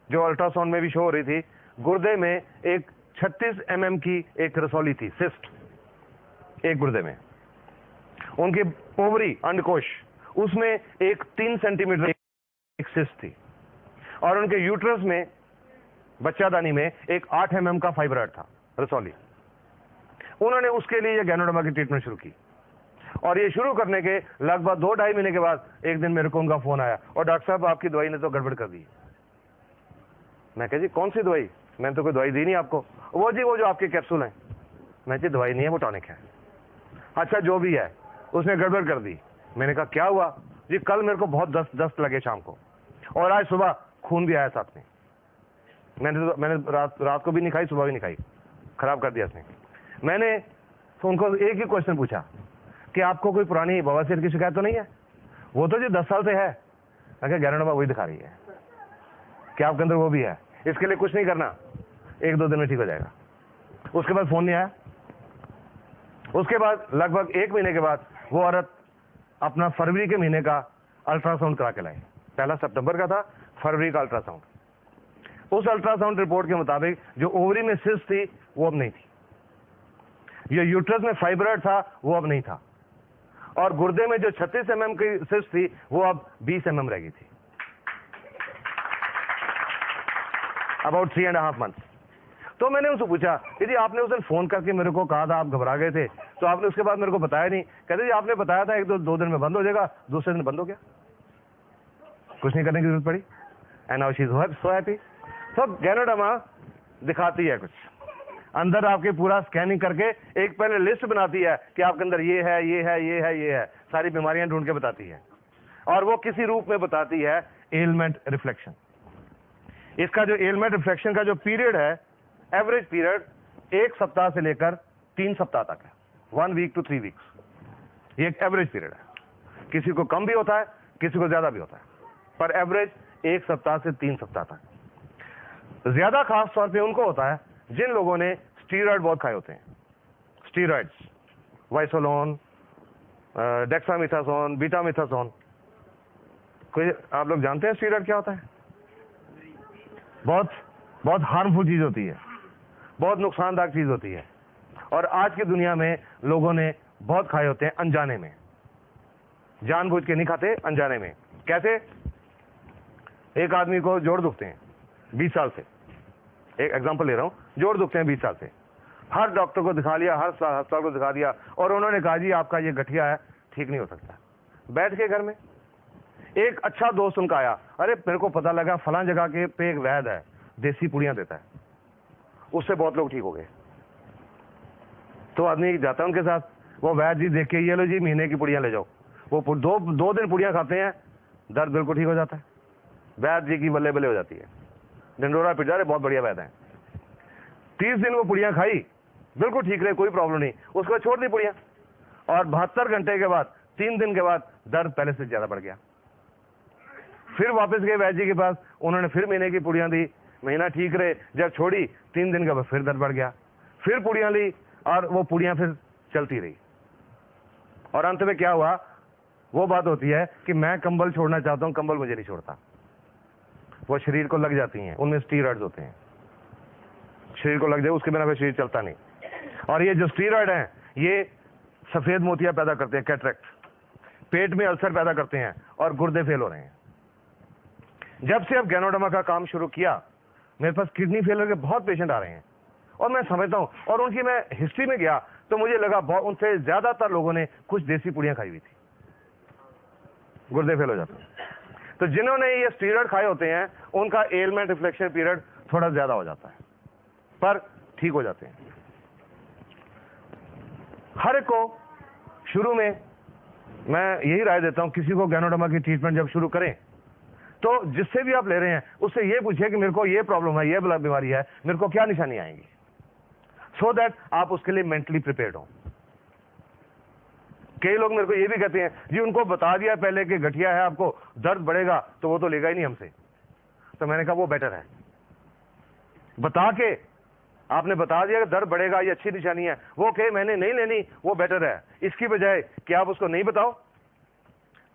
जो अल्ट्रासाउंड में भी शो हो रही थी। गुर्दे में एक 36 mm की एक रसौली थी, सिस्ट, एक गुर्दे में। उनकी ओवरी, अंडकोश, उसमें एक 3 सेंटीमीटर एक सिस्ट थी। और उनके यूट्रस में, बच्चादानी में, एक 8 mm का फाइब्रॉइड था, रसौली। उन्होंने उसके लिए गैनोडर्मा की ट्रीटमेंट शुरू की। और ये शुरू करने के लगभग 2-2.5 महीने के बाद एक दिन मेरे को उनका फोन आया, और डॉक्टर साहब आपकी दवाई ने तो गड़बड़ कर दी। मैं कहा जी कौन सी दवाई? मैंने तो कोई दवाई दी नहीं आपको। वो जी वो जो आपके कैप्सूल हैं। मैं जी दवाई नहीं है, वो टॉनिक है। अच्छा जो भी है, उसने गड़बड़ कर दी। मैंने कहा क्या हुआ? जी कल मेरे को बहुत दस्त लगे शाम को, और आज सुबह खून भी आया साथ में। मैंने रात को भी नहीं खाई, सुबह भी नहीं खाई, खराब कर दिया उसने। मैंने तो उनको एक ही क्वेश्चन पूछा कि आपको कोई पुरानी बवासीर की शिकायत तो नहीं है? वो तो जी 10 साल से है। अगर गैनोडर्मा वही दिखा रही है कि आपके अंदर वो भी है। इसके लिए कुछ नहीं करना, 1-2 दिन में ठीक हो जाएगा। उसके बाद फोन नहीं आया। उसके बाद लगभग 1 महीने के बाद वो औरत अपना फरवरी के महीने का अल्ट्रासाउंड करा के लाई। पहला सितंबर का था, फरवरी का अल्ट्रासाउंड। उस अल्ट्रासाउंड रिपोर्ट के मुताबिक जो ओवरी में सिस्ट थी वो अब नहीं थी, ये यूट्रस में फाइब्रॉइड था वो अब नहीं था, और गुर्दे में जो 36 mm की सिस्ट थी वो अब 20 mm रह गई थी। About 3.5 months। तो मैंने उनसे पूछा कि जी आपने उस दिन फोन करके मेरे को कहा था, आप घबरा गए थे, तो आपने उसके बाद मेरे को बताया नहीं। कहते जी आपने बताया था 1-2 दिन में बंद हो जाएगा, दूसरे दिन बंद हो गया, कुछ नहीं करने की जरूरत पड़ी। And now she is so happy. तो गैनोडर्मा दिखाती है कुछ अंदर, आपके पूरा स्कैनिंग करके एक पहले लिस्ट बनाती है कि आपके अंदर ये है, ये है, ये है, ये है, सारी बीमारियां ढूंढ के बताती है। और वो किसी रूप में बताती है एलमेंट रिफ्लेक्शन। इसका जो एलमेंट रिफ्लेक्शन का जो पीरियड है, एवरेज पीरियड 1 सप्ताह से लेकर 3 सप्ताह तक है, 1 वीक to 3 वीक्स। ये एक एवरेज पीरियड है। किसी को कम भी होता है, किसी को ज्यादा भी होता है, पर एवरेज 1 सप्ताह से 3 सप्ताह तक। ज्यादा खास तौर पे उनको होता है जिन लोगों ने स्टीरॉयड बहुत खाए होते हैं। Steroids, Wysolone, dexamethasone, betamethasone. कोई आप लोग जानते हैं स्टीरॉयड क्या होता है? बहुत हार्मफुल चीज होती है, बहुत नुकसानदायक चीज होती है, और आज की दुनिया में लोगों ने बहुत खाए होते हैं अनजाने में। जानबूझ के नहीं खाते, अनजाने में। कैसे? एक आदमी को जोड़ दुखते हैं 20 साल से, एक एग्जांपल ले रहा हूं, जोड़ दुखते हैं 20 साल से, हर डॉक्टर को दिखा लिया, हर अस्पताल को दिखा दिया, और उन्होंने कहा जी आपका ये गठिया है, ठीक नहीं हो सकता। बैठ के घर में एक अच्छा दोस्त उनका आया, अरे मेरे को पता लगा फलां जगह के पे एक वैद्य है, देसी पुड़ियां देता है, उससे बहुत लोग ठीक हो गए। तो आदमी जाता है उनके साथ, वो वैद्य जी देख के ये लो जी महीने की पुड़ियां ले जाओ। वो 2 दिन पुड़ियां खाते हैं, दर्द बिल्कुल ठीक हो जाता है। वैद्य जी की बल्ले बल्ले हो जाती है, ढिंडोरा पिट जा रहे, बहुत बढ़िया वैद्य है। 30 दिन वो पुड़ियां खाई, बिल्कुल ठीक रहे, कोई प्रॉब्लम नहीं। उसके बाद छोड़ दी पुड़ियां, और 72 घंटे के बाद, 3 दिन के बाद दर्द पहले से ज्यादा बढ़ गया। फिर वापस गए वैद्य जी के पास, उन्होंने फिर महीने की पुड़ियां दी, महीना ठीक रहे। जब छोड़ी 3 दिन के बाद फिर दर्द बढ़ गया, फिर पुड़ियां ली, और वो पुड़ियां फिर चलती रही। और अंत में क्या हुआ? वो बात होती है कि मैं कंबल छोड़ना चाहता हूं, कंबल मुझे नहीं छोड़ता। वो शरीर को लग जाती हैं, उनमें स्टीरॉयड्स होते हैं, शरीर को लग जाए, उसके बिना फिर शरीर चलता नहीं। और ये जो स्टीरॉयड है, ये सफेद मोतियां पैदा करते हैं, कैटरेक्ट, पेट में अल्सर पैदा करते हैं और गुर्दे फेल हो रहे हैं। जब से अब गैनोडर्मा का काम शुरू किया, मेरे पास किडनी फेलियर के बहुत पेशेंट आ रहे हैं और मैं समझता हूं, और उनकी मैं हिस्ट्री में गया तो मुझे लगा उनसे ज्यादातर लोगों ने कुछ देसी पुड़ियां खाई हुई थी, गुर्दे फेल हो जाते हैं। तो जिन्होंने ये स्टीरॉयड खाए होते हैं उनका एलमेंट रिफ्लेक्शन पीरियड थोड़ा ज्यादा हो जाता है, पर ठीक हो जाते हैं। हर एक को शुरू में मैं यही राय देता हूं, किसी को गैनोडर्मा की ट्रीटमेंट जब शुरू करें तो जिससे भी आप ले रहे हैं उससे ये पूछिए कि मेरे को ये प्रॉब्लम है, ये बीमारी है, मेरे को क्या निशानी आएंगी, सो दैट आप उसके लिए मेंटली प्रिपेयर्ड हो। कई लोग मेरे को ये भी कहते हैं जी उनको बता दिया पहले कि गठिया है, आपको दर्द बढ़ेगा, तो वो तो लेगा ही नहीं हमसे। तो मैंने कहा वो बेटर है, बता के आपने बता दिया कि दर्द बढ़ेगा, ये अच्छी निशानी है, वो कहे मैंने नहीं लेनी, वो बेटर है, इसकी बजाय कि आप उसको नहीं बताओ,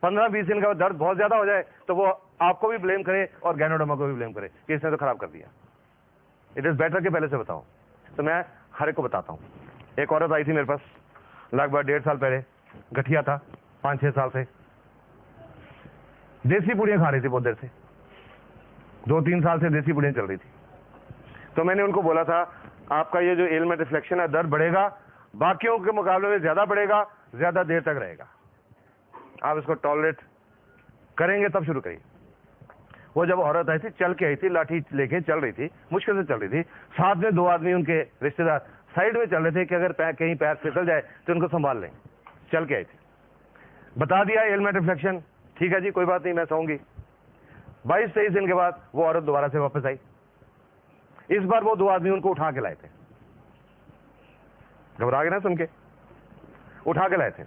15-20 दिन का दर्द बहुत ज्यादा हो जाए तो वो आपको भी ब्लेम करे और गैनोडर्मा को भी ब्लेम करे कि इसने तो खराब कर दिया। इट इज बेटर कि पहले से बताओ। तो मैं हर एक को बताता हूं। एक औरत आई थी मेरे पास लगभग 1.5 साल पहले, गठिया था 5-6 साल से, देसी पुड़ियां खा रही थी बहुत देर से, 2-3 साल से देसी पुड़ियां चल रही थी। तो मैंने उनको बोला था आपका ये जो एलमेंट रिफ्लेक्शन है, दर्द बढ़ेगा, बाकियों के मुकाबले में ज्यादा बढ़ेगा, ज्यादा देर तक रहेगा, आप इसको टॉलरेट करेंगे तब शुरू करिए। वो जब औरत आई थी, चल के आई थी, लाठी लेके चल रही थी, मुश्किल से चल रही थी, साथ में 2 आदमी उनके रिश्तेदार साइड में चल रहे थे कि अगर कहीं पैर फिसल जाए तो उनको संभाल लें। चल के आई थी, बता दिया एलमेंट रिफ्लेक्शन, ठीक है जी कोई बात नहीं, मैं सोऊंगी। 22-23 दिन के बाद वो औरत दोबारा से वापस आई। इस बार वो 2 आदमी उनको उठा के लाए थे, घबरा गए ना सुन के, उठा के लाए थे।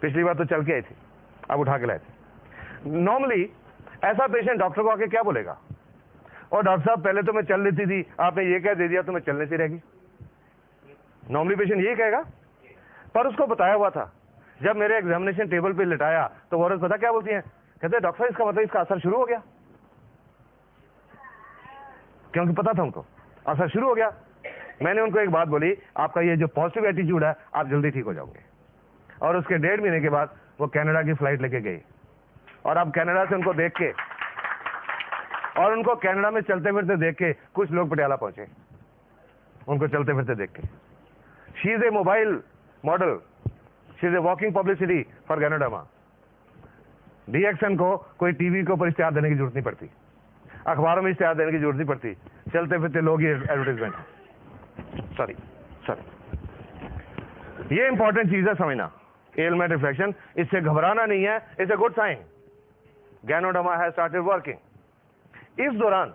पिछली बार तो चल के आई थी, अब उठा के लाए थे। नॉर्मली ऐसा पेशेंट डॉक्टर को आके क्या बोलेगा, और डॉक्टर साहब पहले तो मैं चल लेती थी, आपने ये क्या दे दिया तो मैं चलने से रहेगी। नॉर्मली पेशेंट यही कहेगा, पर उसको बताया हुआ था। जब मेरे एग्जामिनेशन टेबल पे लिटाया तो औरत पता क्या बोलती है, कहते हैं डॉक्टर साहब इसका मतलब इसका असर शुरू हो गया, क्योंकि पता था उनको असर शुरू हो गया। मैंने उनको एक बात बोली, आपका ये जो पॉजिटिव एटीट्यूड है आप जल्दी ठीक हो जाओगे। और उसके 1.5 महीने के बाद वो कनाडा की फ्लाइट लेके गई, और अब कनाडा से उनको देख के, और उनको कनाडा में चलते फिरते देख के कुछ लोग पटियाला पहुंचे, उनको चलते फिरते देख के। She is a mobile model, she is a walking publicity for Ganoderma. DXN को कोई टीवी के ऊपर इश्तेहार देने की जरूरत नहीं पड़ती, अखबारों में इश्तेहार देने की जरूरत नहीं पड़ती, चलते फिरते लोग ही एडवर्टाइजमेंट। सॉरी, ये इंपॉर्टेंट चीज है समझना, एलमेंट रिफ्लेक्शन, इससे घबराना नहीं है, it's a good sign. Ganoderma has started working. इस दौरान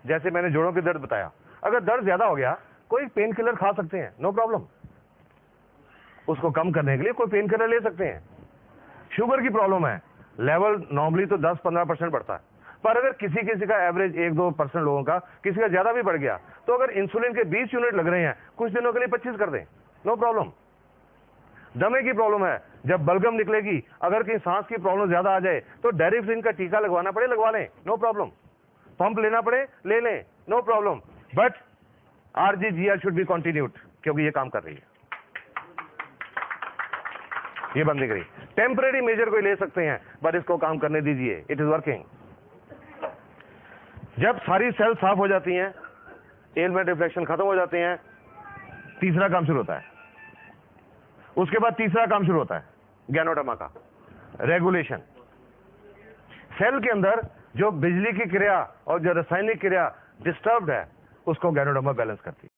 जैसे मैंने जोड़ों के दर्द बताया, अगर दर्द ज्यादा हो गया कोई पेन किलर खा सकते हैं, नो प्रॉब्लम, उसको कम करने के लिए कोई पेन किलर ले सकते हैं। शुगर की प्रॉब्लम है, लेवल नॉर्मली तो 10-15% बढ़ता है, पर अगर किसी का एवरेज 1-2% लोगों का, किसी का ज्यादा भी बढ़ गया, तो अगर इंसुलिन के 20 यूनिट लग रहे हैं, कुछ दिनों के लिए 25 कर दें, नो प्रॉब्लम। दमे की प्रॉब्लम है, जब बलगम निकलेगी, अगर कहीं सांस की प्रॉब्लम ज्यादा आ जाए तो डेरिफ्रिन का टीका लगवाना पड़े, लगवा लें, नो प्रॉब्लम। पंप लेना पड़े, ले लें, no problem. But RGGR should be continued, क्योंकि ये काम कर रही है, ये बंद नहीं करी। टेम्परेरी मेजर कोई ले सकते हैं, पर इसको काम करने दीजिए, इट इज वर्किंग। जब सारी सेल साफ हो जाती हैं, एलमेंट रिफ्लेक्शन खत्म हो जाते हैं, तीसरा काम शुरू होता है। उसके बाद तीसरा काम शुरू होता है गैनोडर्मा का, रेगुलेशन। सेल के अंदर जो बिजली की क्रिया और जो रासायनिक क्रिया डिस्टर्ब्ड है, उसको गैनोडर्मा बैलेंस करती है।